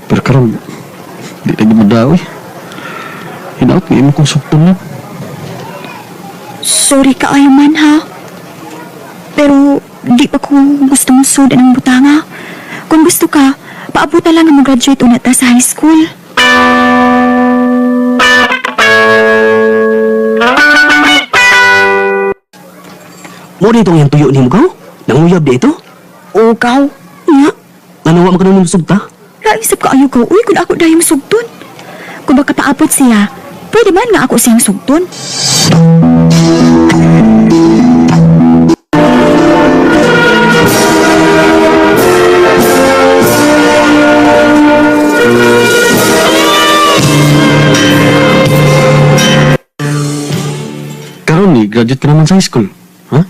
Pero karon, di na gumadaoy. Hinaot nga imo kong supton lang. Sorry ka ayo man ha. Pero di pa ko gusto mong sudan ng butanga. Kung gusto ka, paabuta lang ang mag-graduate una ta sa high school. Mo dito yang tuyo nimo gaw? Nanguyab di ito? O gaw? Nga. Nanawa mo ka nung sugta? Naisip ka ayo gaw, uy kung ako dahil sugton. Kung baka paabot siya, pwede man nga ako siyang sugton. Karon ni, graduate ka naman sa high school. Ha?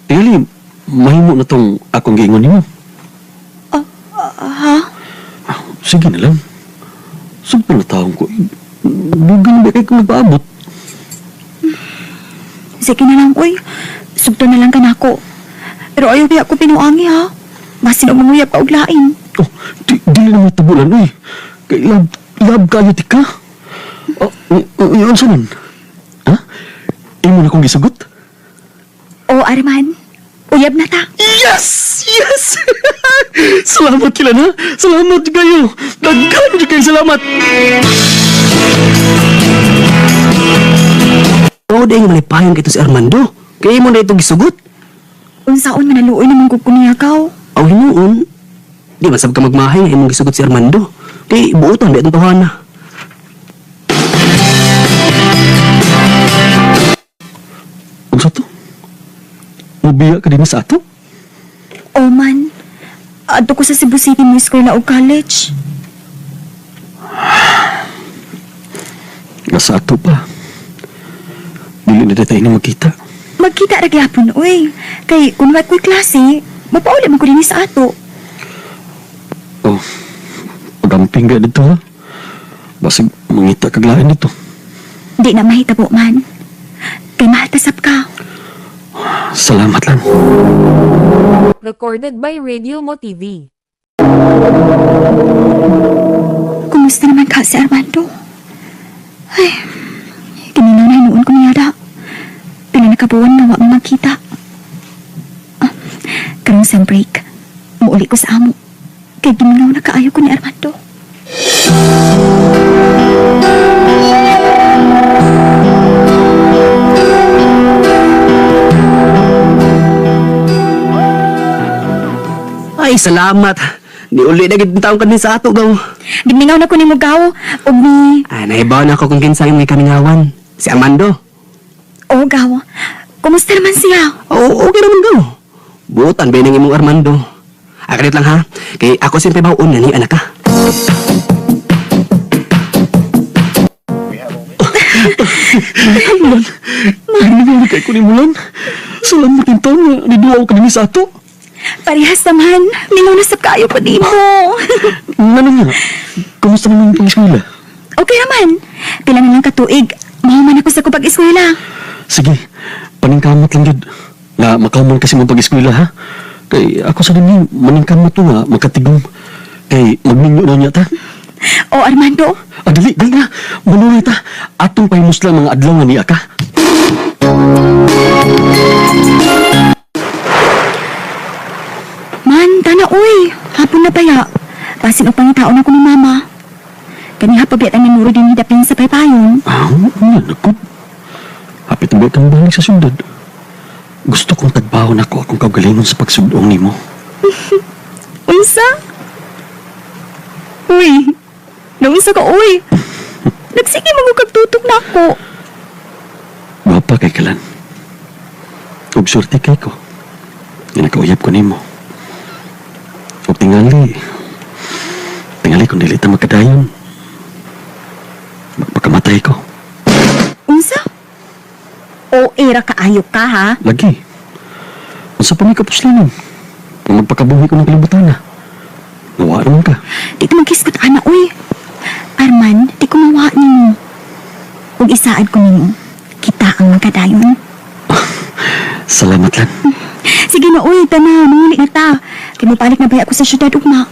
Tingali, mahimo na tong akong giingon nimo. Ha? Sige na lang. Sugpo na taong ko. Bugan ba kayo kung nagpaabot? Sige na lang, uy. Sugton na lang ka na ako. Pero ayaw kaya ako pinuangi ha. Masin o manguyap ka og lain. Oh, dili na mo tabulan, uy. Kay lab kayo tika. Iyon sa nun? Ha? Imo na kong gisugot? O, Arman. Uyab na ta. Yes! Yes! Salamat kila na. Salamat kayo. Daghan kayo salamat. Oo, dahil malipayon ka ito si Armando. Kaya mo na ito gisugot. Unsaon manaluoy naman ko kuniya ka. Aw, hinuon. Di masab ka magmahay nga imong gisugot si Armando. Kaya buutan, di itong tawana. Ang sa to? Mabiya ka din sa ato? O man. Adto ko sa Cebu City mo eskwela o college. Nasa ato pa. Dili na tayo na magkita. Magkita ra gyapon, uy. Kay kung wat ko'y klase, mapauli man ko din sa ato. Oh, pagamping ka dito ha. Basig mangita kaglain dito. Di na mahitabo man. Kay mahatasap ka. Salamat lang. Recorded by Radio Mo TV. Kumusta naman ka si Armando? Ay, kininaw na hinuon ko niya da. Pinanakabuan na wa mo magkita. Karong sa break, muuli ko sa amo. Kay giminaw na kaayo ko ni Armando. Ay, salamat. Niuli na gitong taong kanin sa ato, gaw. Gimingaw na ko ni Mugaw. O ni... Ay, naibaw na ako kung kinsang may kamingawan. Si Armando. O, gaw. Kumusta naman siya? Oo, okay naman, gaw. Butan ba yung imong Armando? Akalit lang ha. Kay ako siyempre baon na ni anak ka. Mulan, nagniwala kay ko ni Mulan. Salamat din taon nga niduwa ko kanini sa ato. Parehas naman. Mingaw na sa kayo pa di mo. Ano nga? Kumusta naman yung pag-eskwela? Okay naman. Pila na lang katuig. Mahuman ako sa ko pag-eskwela. Sige, paningkamot lang yun. Nga makamon kasi mong pag-eskwela ha. Kay ako sa din maningkamot to nga magkatigong. Kay magninyo na niya ta. O Armando. Dali na. Manuloy ta. Atong pahimus lang mga adlaw nga niya ka. Man, tana uy. Hapon na paya. Pasin o pangitaon ako ni Mama. Kaniha pa biat ang nanuro din hidapin sa paypayon. Nakot. Hapit na kang balik sa syudad. Gusto kong tagbawon ako akong kaugalingon sa pagsudong nimo. Unsa? Uy, naunsa ka, uy. Nagsige magugagtutok na ako. Gwapa kay kalan. Ug surti kay ko. Nga nakauyab ko nimo. Ug tingali kung dili ta magkadayon. Magpakamatay ko. Unsa? O era kaayok ka, ha? Lagi. Unsa pa may kapuslanan? Kung magpakabuhi ko ng kalibutan na. Nawa naman ka. Di ka magkisgot, ana, uy. Arman, di ko mawa nimo. Ug isaad ko nimo. Kita ang magkadayon. Salamat lang. Sige na, uy, tana, manguli na ta. Kaya mapalik na baya ako sa syudad, ugma.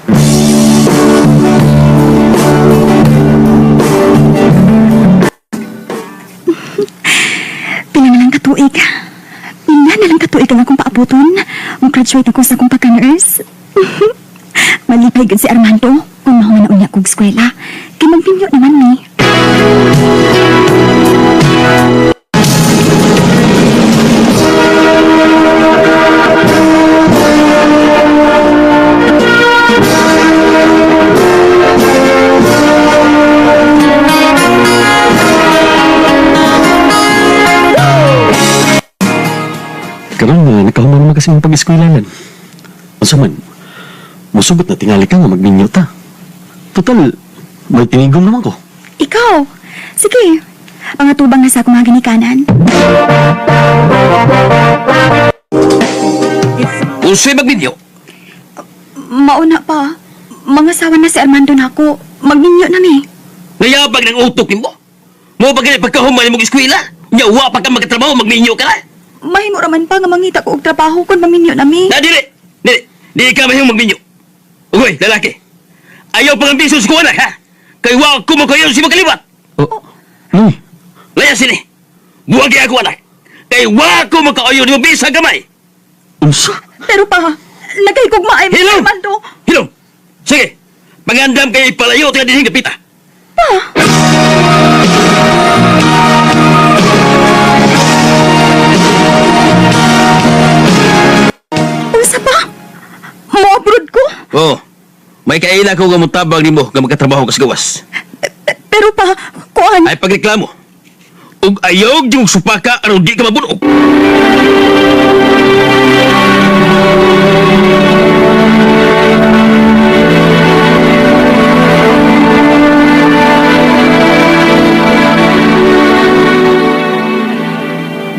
Pila na lang katuig. Pila na lang katuig ang akong paabuton. Mag-graduate ako sa akong pagka-nurse. Malipay gud si Armando. Kung mahuman na unya kong eskwela. Kaya magpinyo naman ni. Karon nga nakahuman naman kasi ang pag-eskwelanan. Unsa man, musugot na tingali ka nga magninyo ta. Total, may tinigom naman ko. Ikaw? Sige. Pangatubang na sa akong mga ginikanan. Usoy magninyo. Mauna pa. Mga sawa na si Armando na ako. Magninyo na ni. Nayabag ng utok nimo. Mo ba ganit pagkahuman imong eskwela? Nya wa pa ka magtrabaho magninyo ka na. Mahimo raman pa nga mangita ko og trabaho kon maminyo na mi. Na dili. Dili ka mahimong magninyo. Ugoy, lalaki. Ayaw pang ambisos ko anak, ha? Kay wa ko mo kayo si magkalibat. Layas sini. Buwagi ako anak. Kay wa ko mo kayo di mo bisa gamay. Unsa? Pero pa, nagkahigugma ay Hilom! Armando. Hilom! Sige, pangandam kay palayo tayo din kapita. Unsa pa? Mo-abroad ko? Oh, may kaila ko nga mutabang nimo nga magkatrabaho kas gawas. Pero pa, kuan. Ay pagreklamo. Ug ayaw yung supaka aron di ka mabunog.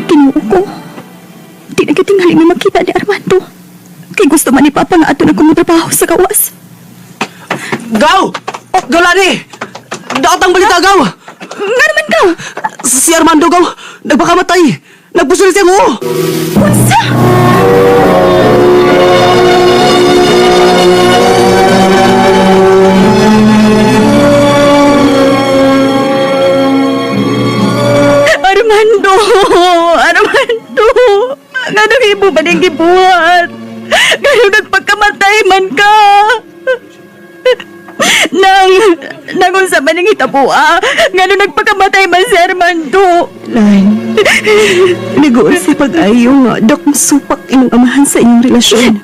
Tinuo ko. Di na katingali may makita ni Armando. Kay gusto man ni Papa nga ato na kumutrabaho sa gawas. Gaw! Gaw lani! Daot ang balita, Gaw! Nga naman, Gaw! Si Armando, Gaw! Nagpakamatay! Nagpuso na siya mo! Unsa? Armando! Armando! Nga nahibo ba niyang gibuhat? Ngayon nagpagkamatay man ka! Nangunsa man ang hitapua, nga nagpagkamatay man si Armando. Lan, nag-uol si pag-ayo nga, dakong supak imong amahan sa inyong relasyon.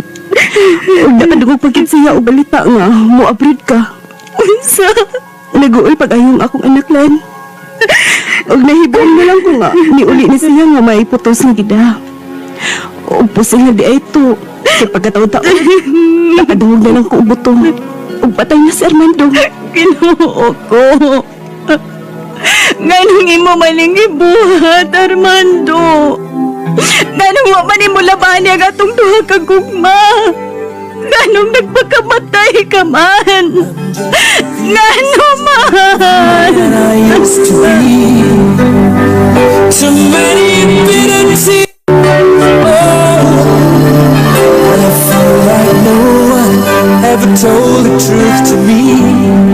Huwag na kadugog pagkit siya o balita nga, mo-abroad ka. Unsa? Nag-uol pag-ayo nga akong anak, Lan. Huwag nahibuan mo lang ko nga, niuli na siya nga may putos na gida. O pusing na di ay ito. Kaya pagkataon-taon, nakadungog na lang ko ubuto. Huwag patay na si Armando. Kinuo ko. Ganong imo maling ibuhat, Armando. Ganong wa man imo laban niya gatong duha ka gugma. Ganong nagpagkamatay ka man. Gano man. Too many bitter tears.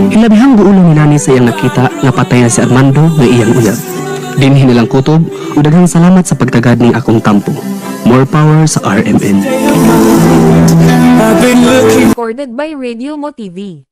Ilabihang buulo ni Nani sa iyang nakita nga patay na si Armando nga iyang uyab. Dinhi nilang kutob ug daghang salamat sa pagtagad ning akong tampo. More power sa RMN. Recorded by Radio Mo TV.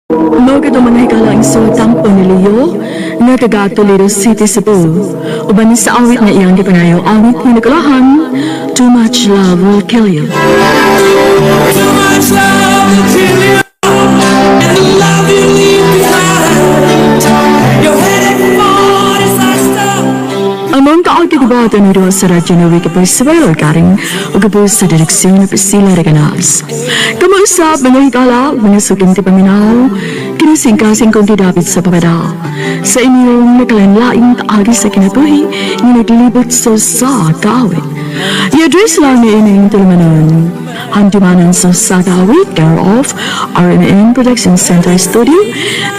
Logo ng mga hikalaang sa tampo ni Leo nga taga Toledo City, Cebu. Uban sa awit na iyang gipangayo awit ni nagalahan, Too Much Love Will Kill You. Too much love will kill you, and the love you leave behind. You're headed for disaster. Among kaagigabata nito sa radyo na Wikipedia karing ugabos sa direksyon na Priscilla Reganas. Kamuusap mga hikala, mga suking tipaminaw, kinasing-kasing kong didapit sa pabada. Sa inyong nakalanlaing kaagi sa kinatuhi, nga naglibot sa kawit. I-address lang ni ining tulumanon. Handumanan sa kawit, care of RMN Production Center Studio,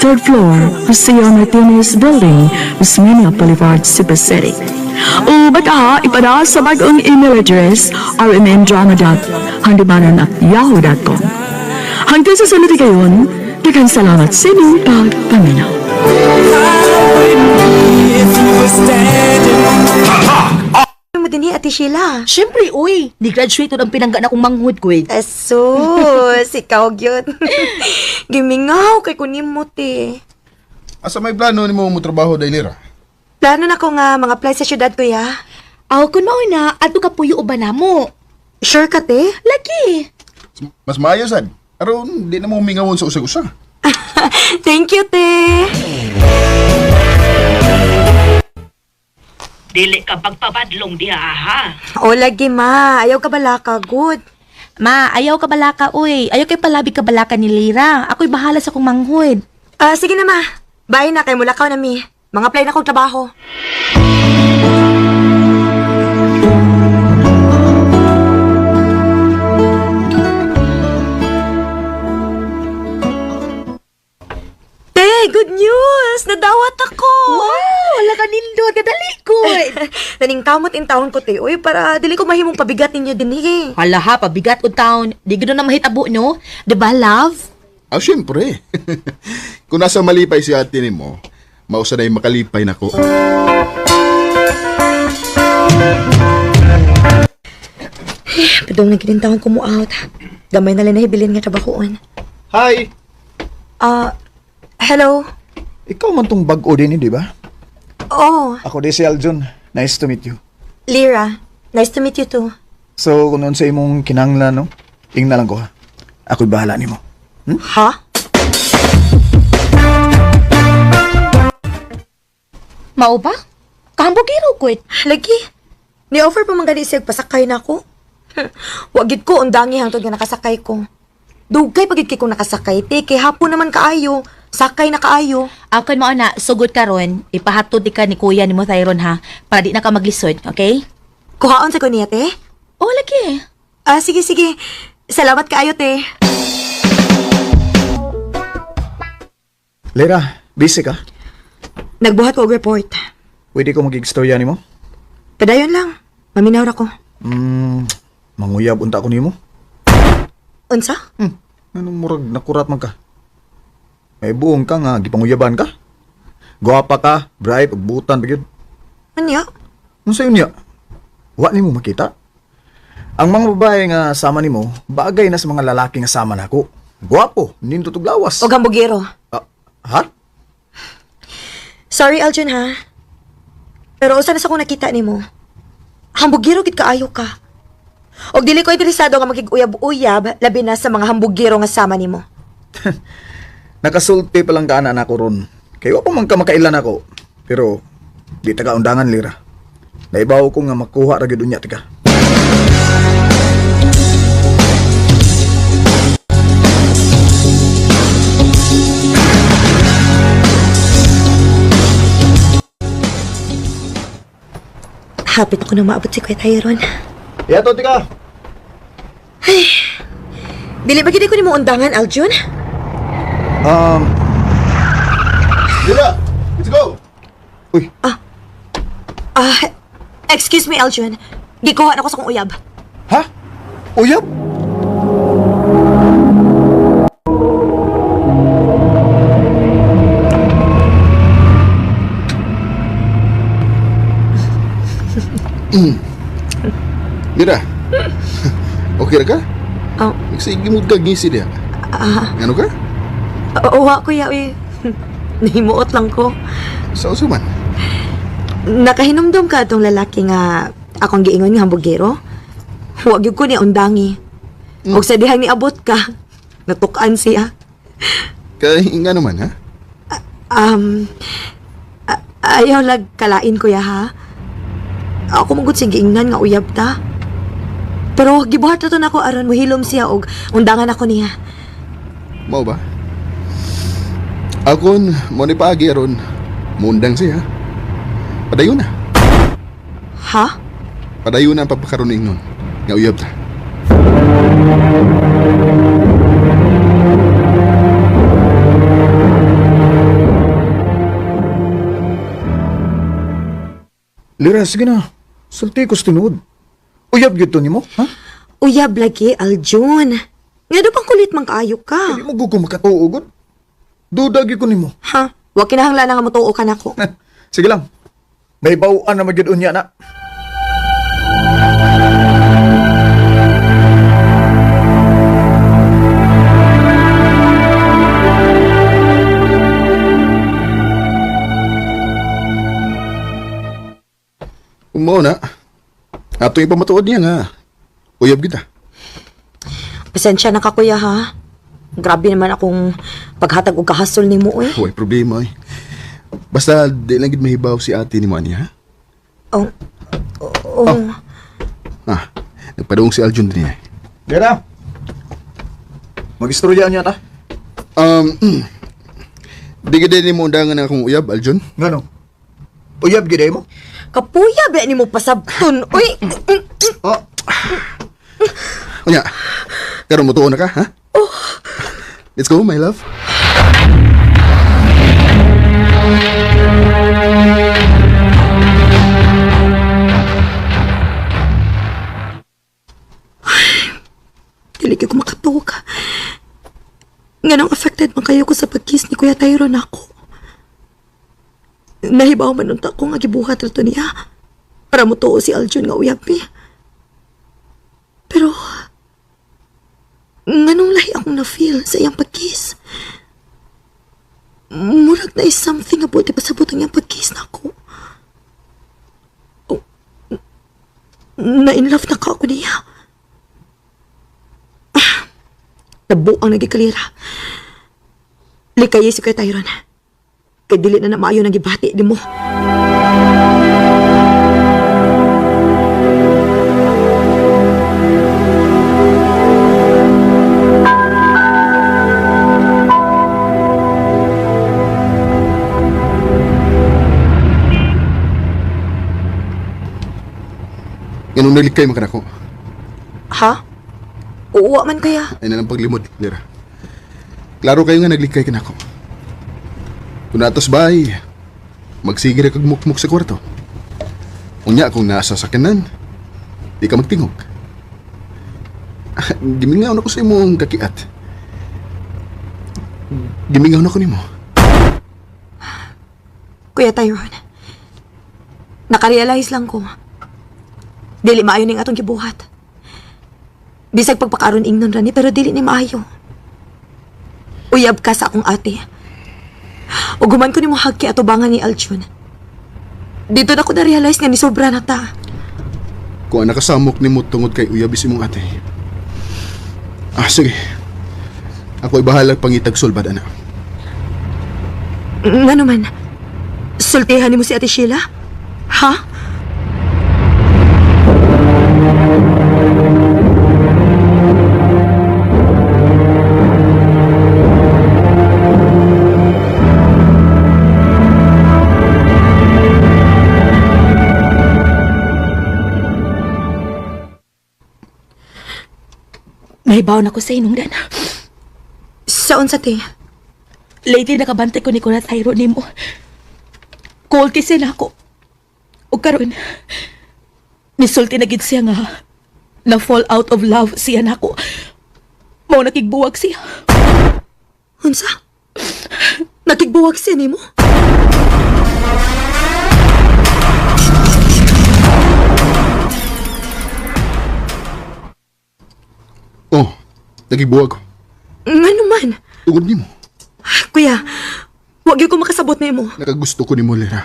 3rd floor, Jose Martinez Building, Osmeña Boulevard, Cebu City. O baka ipada sa bagong email address rmndrama.handumanan@yahoo.com. Hanggang sa sunod kayon, daghang salamat sa inyong pagpaminaw. Ano mo din ni Ate Sheila? Siyempre, uy. Ni-graduate ang pinangga na kong manghud ko eh. Asus, ikaw yun. Gimingaw kay kunin mo, te. Asa may plano ni mo trabaho day Lira? Plano na ko nga mga apply sa syudad, kuya. Aw, kun mauna, ato ka puyo uban na mo. Sure ka, te? Lagi. Mas maayo sad. Aron di na mo mingawon sa usag-usa. Thank you, te. Dili ka pagpapadlong diha, ha? O, lagi, ma. Ayaw ka balaka, good. Ma, ayaw ka balaka, uy. Ayaw kay palabig ka balaka ni Lira. Ako'y bahala sa kong manghud. Sige na, ma. Bye na, kay mula ka na, mi. Mga apply na kong trabaho. Good news! Nadawat ako! Wow! Wala ka nindot! Kadali ko! Naningkamot in taon ko, te. Uy, para dili ko mahimong pabigat ninyo din, eh. Hala ha, pabigat o taon. Di gano'n na mahitabo, no? Diba, love? Siyempre. Kung nasa malipay si ate ni mo, mausa na yung makalipay na ko. Padong nagkinintawang ko mo out. Gamay na lang na hibilin nga trabahoon. Hi! Hello? Ikaw man tong bag-o din, di ba? Oh, Ako di si Aljun. Nice to meet you. Lira. Nice to meet you too. So, kung noon sa imong kinanglan, no? Ing na lang ko, ha? Ako'y bahala nimo. Ha? Mao ba? Kahambogiro ko eh. Lagi. Ni-offer pa man gani siya pasakay na ako. Wagid ko undangi hangtod nga nakasakay ko. Dugay pagid kay kung nakasakay, te. Kay hapon naman kaayo. Sakay na kaayo. Ako mo na, sugod ka ron, ipahatod di ka ni kuya ni mo Thyron ha, para di na ka maglisod, okay? Kuhaon sa ko niya, te? Oo, lagi. Sige, sige. Salamat kaayo, te. Lera, busy ka? Nagbuhat ko og report. Pwede ko mag-igstorya nimo? Padayon lang. Maminaw ra ko. Manguyab unta ko nimo. Unsa? Anong murag nakurat man ka? May buong ka nga, gipanguyaban ka? Gwapa ka, bright, ugbutan, bigyan. Anya? Ano sa'yo niya? Wa ni mo makita? Ang mga babae nga sama ni mo, bagay na sa mga lalaki nga sama na ako. Gwapo, nindot og lawas. Og hambugero. Ha? Sorry, Aljun, ha? Pero usa na sa kong nakita ni mo. Hambugero gid kaayo ka. Og dili ko interesado nga makig-uyab-uyab, labi na sa mga hambugero nga sama ni mo. Nakasulti pa lang ka na ako ron. Kaya wa pa man ka makailan ako. Pero, di taga undangan, Lira. Naibaw ko nga makuha ra gyud unya taga. Hapit ko na maabot si Kuya Tyrone. Yato, tika! Ay, dili ba gid ko ni mo undangan, Aljun? Lira, let's go! Excuse me, Aljun. Gikuha na ko sa kong uyab. Ha? Uyab? Lira, okay ra ka? Sige mo ka gisi dia. Ano ka? Wa kuya, uy. Nahimuot lang ko. Sa usuman. Nakahinumdum ka atong lalaki nga akong giingon nga hambugero. Huwag yun ko ni undangi. Huwag sa dihang niabot ka. Natukan siya. Kaya nga naman, ha? Ayaw lag kalain kuya ha. Ako magud sige ingnan nga uyab ta. Pero gibuhat na to nako aron mohilom siya og undangan ako niya. Mao ba? Akon, mo ni paagi aron mundang siya. Padayon na. Ha? Padayon na ang pagpakaroning nun. Nga uyab ta. Lira, sige na. Sulti ko tinuod. Uyab gyud to nimo, ha? Uyab lagi, Aljun. Nga do pang kulit man kaayo ka. Hindi mo gugo makatuugod. Duda gyud ko nimo. Ha? Wa kinahanglan nga motuo ka nako. Sige lang. May bawaan na magyud unya na. Umaw na. Ato yung pamatuod niya nga. Uyab kita. Pasensya na ka kuya ha. Grabe naman akong paghatag og kahasol nimo eh. Huwag problema eh. Basta di lang gid mahibaw si ate ni Mani, ha? Oh. Nagpadung si Aljun din eh. Lira. Mag-istorya niya ta. Di gid ni mo undangan akong uyab, Aljun? Ngano? Uyab gid mo? Kapuya ba ni mo pasabton? Uy! Unya, karon mo tuon na ka, ha? Let's go, my love. Dili ko makatuog. Nga nang affected man kayo ko sa pag-kiss ni Kuya Tyrone ako. Nahibaw man nung ko nga gibuhat rito niya para mo tuo si Aljun nga uyab mi. Pero, nganong lahi akong na-feel sa iyang pag-kiss. Murag na is something about di pasabot ang iyang pag-kiss na ako. Na-in love na ka ako niya. Nabuang nagikalira. Likayi si Kuya Tyrone. Kay dili na maayo nang gibati di mo. Ganun nalikay man ka nako. Ha? Uwa man kaya? Ay na lang paglimod, Lira. Klaro kayo nga naglikay ka nako. Kung natos bay, magsigir kag mukmuk sa kwarto. Unya kung nasa sakyanan, di ka magtingog. Gimingaw na ko sa imong kakiat. Gimingaw na ko nimo. Kuya Tyrone, nakarealize lang ko. Dili maayo ning atong gibuhat. Bisag pagpakaroon ingnon rani, pero dili ni maayo. Uyab ka sa akong ate. O guman ko ni mo hagki atubangan ni Aljun. Dito na ko na-realize nga ni sobra na ta. Kung nakasamok ni mo tungod kay uyabis imong ate. Sige. Ako ay bahala pangitag sulbad, ana. Nga naman, sultihan ni mo si Ate Sheila? Ha? Nahibaw na ko sa inungdan. Saon sa te? Lately nakabantay ko ni Kuya Tyrone ni mo. Kulti siya na ako. O karon, nisulti na gid siya nga na fall out of love siya na ako. Mao nakigbuwag siya. Unsa? Nakigbuwag siya ni mo? Nagigbuwag ko. Nga naman? Tugod ni mo. Kuya, huwag yung ko makasabot na mo. Nakagusto ko ni mo, Lera.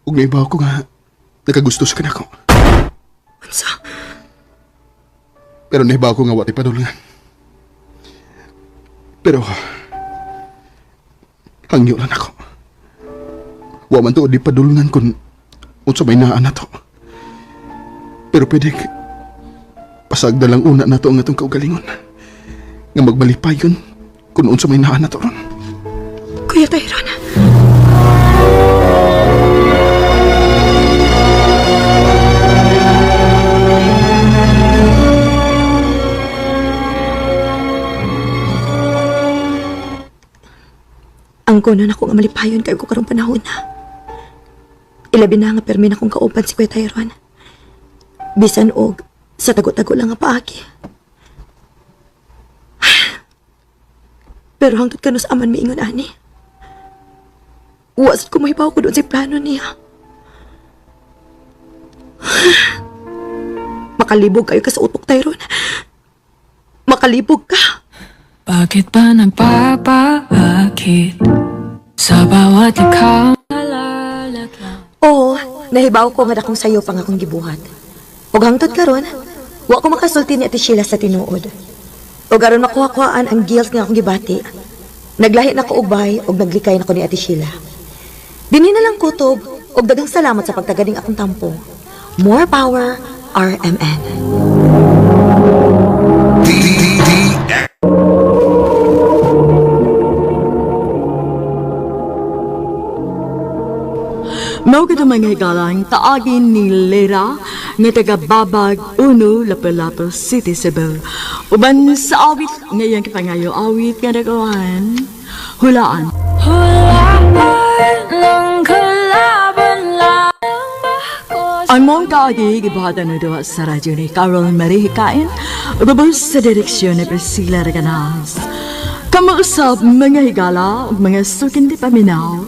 Ug naibaw ko nga, nakagusto sa kanako. Unsa? Pero naibaw ko nga wati padulungan. Pero, hangyo lang ako. Wa man to di padulungan kung unsa may naan na to. Pero pwede pasagda lang una na to ang atong kaugalingon. Nga magmalipay yun kung unsa may naan na to ron. Kuya Tyrone. Ang kuno na kong malipayon kay ko karong panahon na. Ilabi na nga permi na kong kauban si Kuya Tyrone. Bisan og sa tago-tago lang nga paagi. Pero hangtod kanus aman miingon ani. Wasad ko mahibaw ko doon sa plano niya. Makalibog kayo ka sa utok, Tyrone. Makalibog ka. Bakit ba nagpapaakit sa bawat ikaw? Oo, nahibaw ko nga dakong sayo pang akong gibuhat. O hangtod karon, wa ko makasulti ni Ate Sheila sa tinuod. O garon makuha-kuhaan ang guilt nga akong gibati. Naglahi na ko og bahay og naglikay na ko ni Ate Sheila. Dini na lang kutob og daghang salamat sa pagtaganing akong tampo. More power, RMN. Mao kita mga higalang taagin ni Lera nga taga Babag, Uno, Lapu-Lapu City, Cebu. Uban sa awit ngayon kipangayo awit nga nagawan. Hulaan. Ang mong kaagi gibuhatan na doon sa radyo ni Carol Marie Hikain ubabos sa direksyon ni Priscilla Reganas. Kamuusap mga higala ug mga sukin di paminaw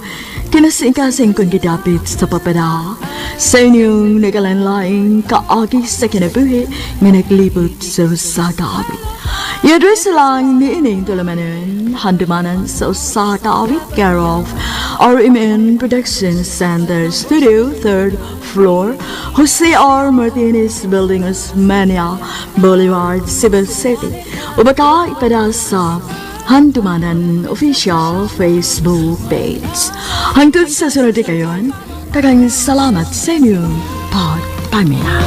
kinasing-kasing kong gidapit sa papada sa inyong nagalanlaing kaagi sa kinabuhi nga naglibot sa usakawit. I-address lang ni ining tulamanin handumanan sa usakawit care of RMN Productions Center Studio 3rd Floor Jose R. Martinez Building, Osmania Boulevard, Cebu City. Ubaka ipada sa Handumanan Official Facebook page. Hangtod sa sunod kayon, tagang salamat sa inyong pagpamina.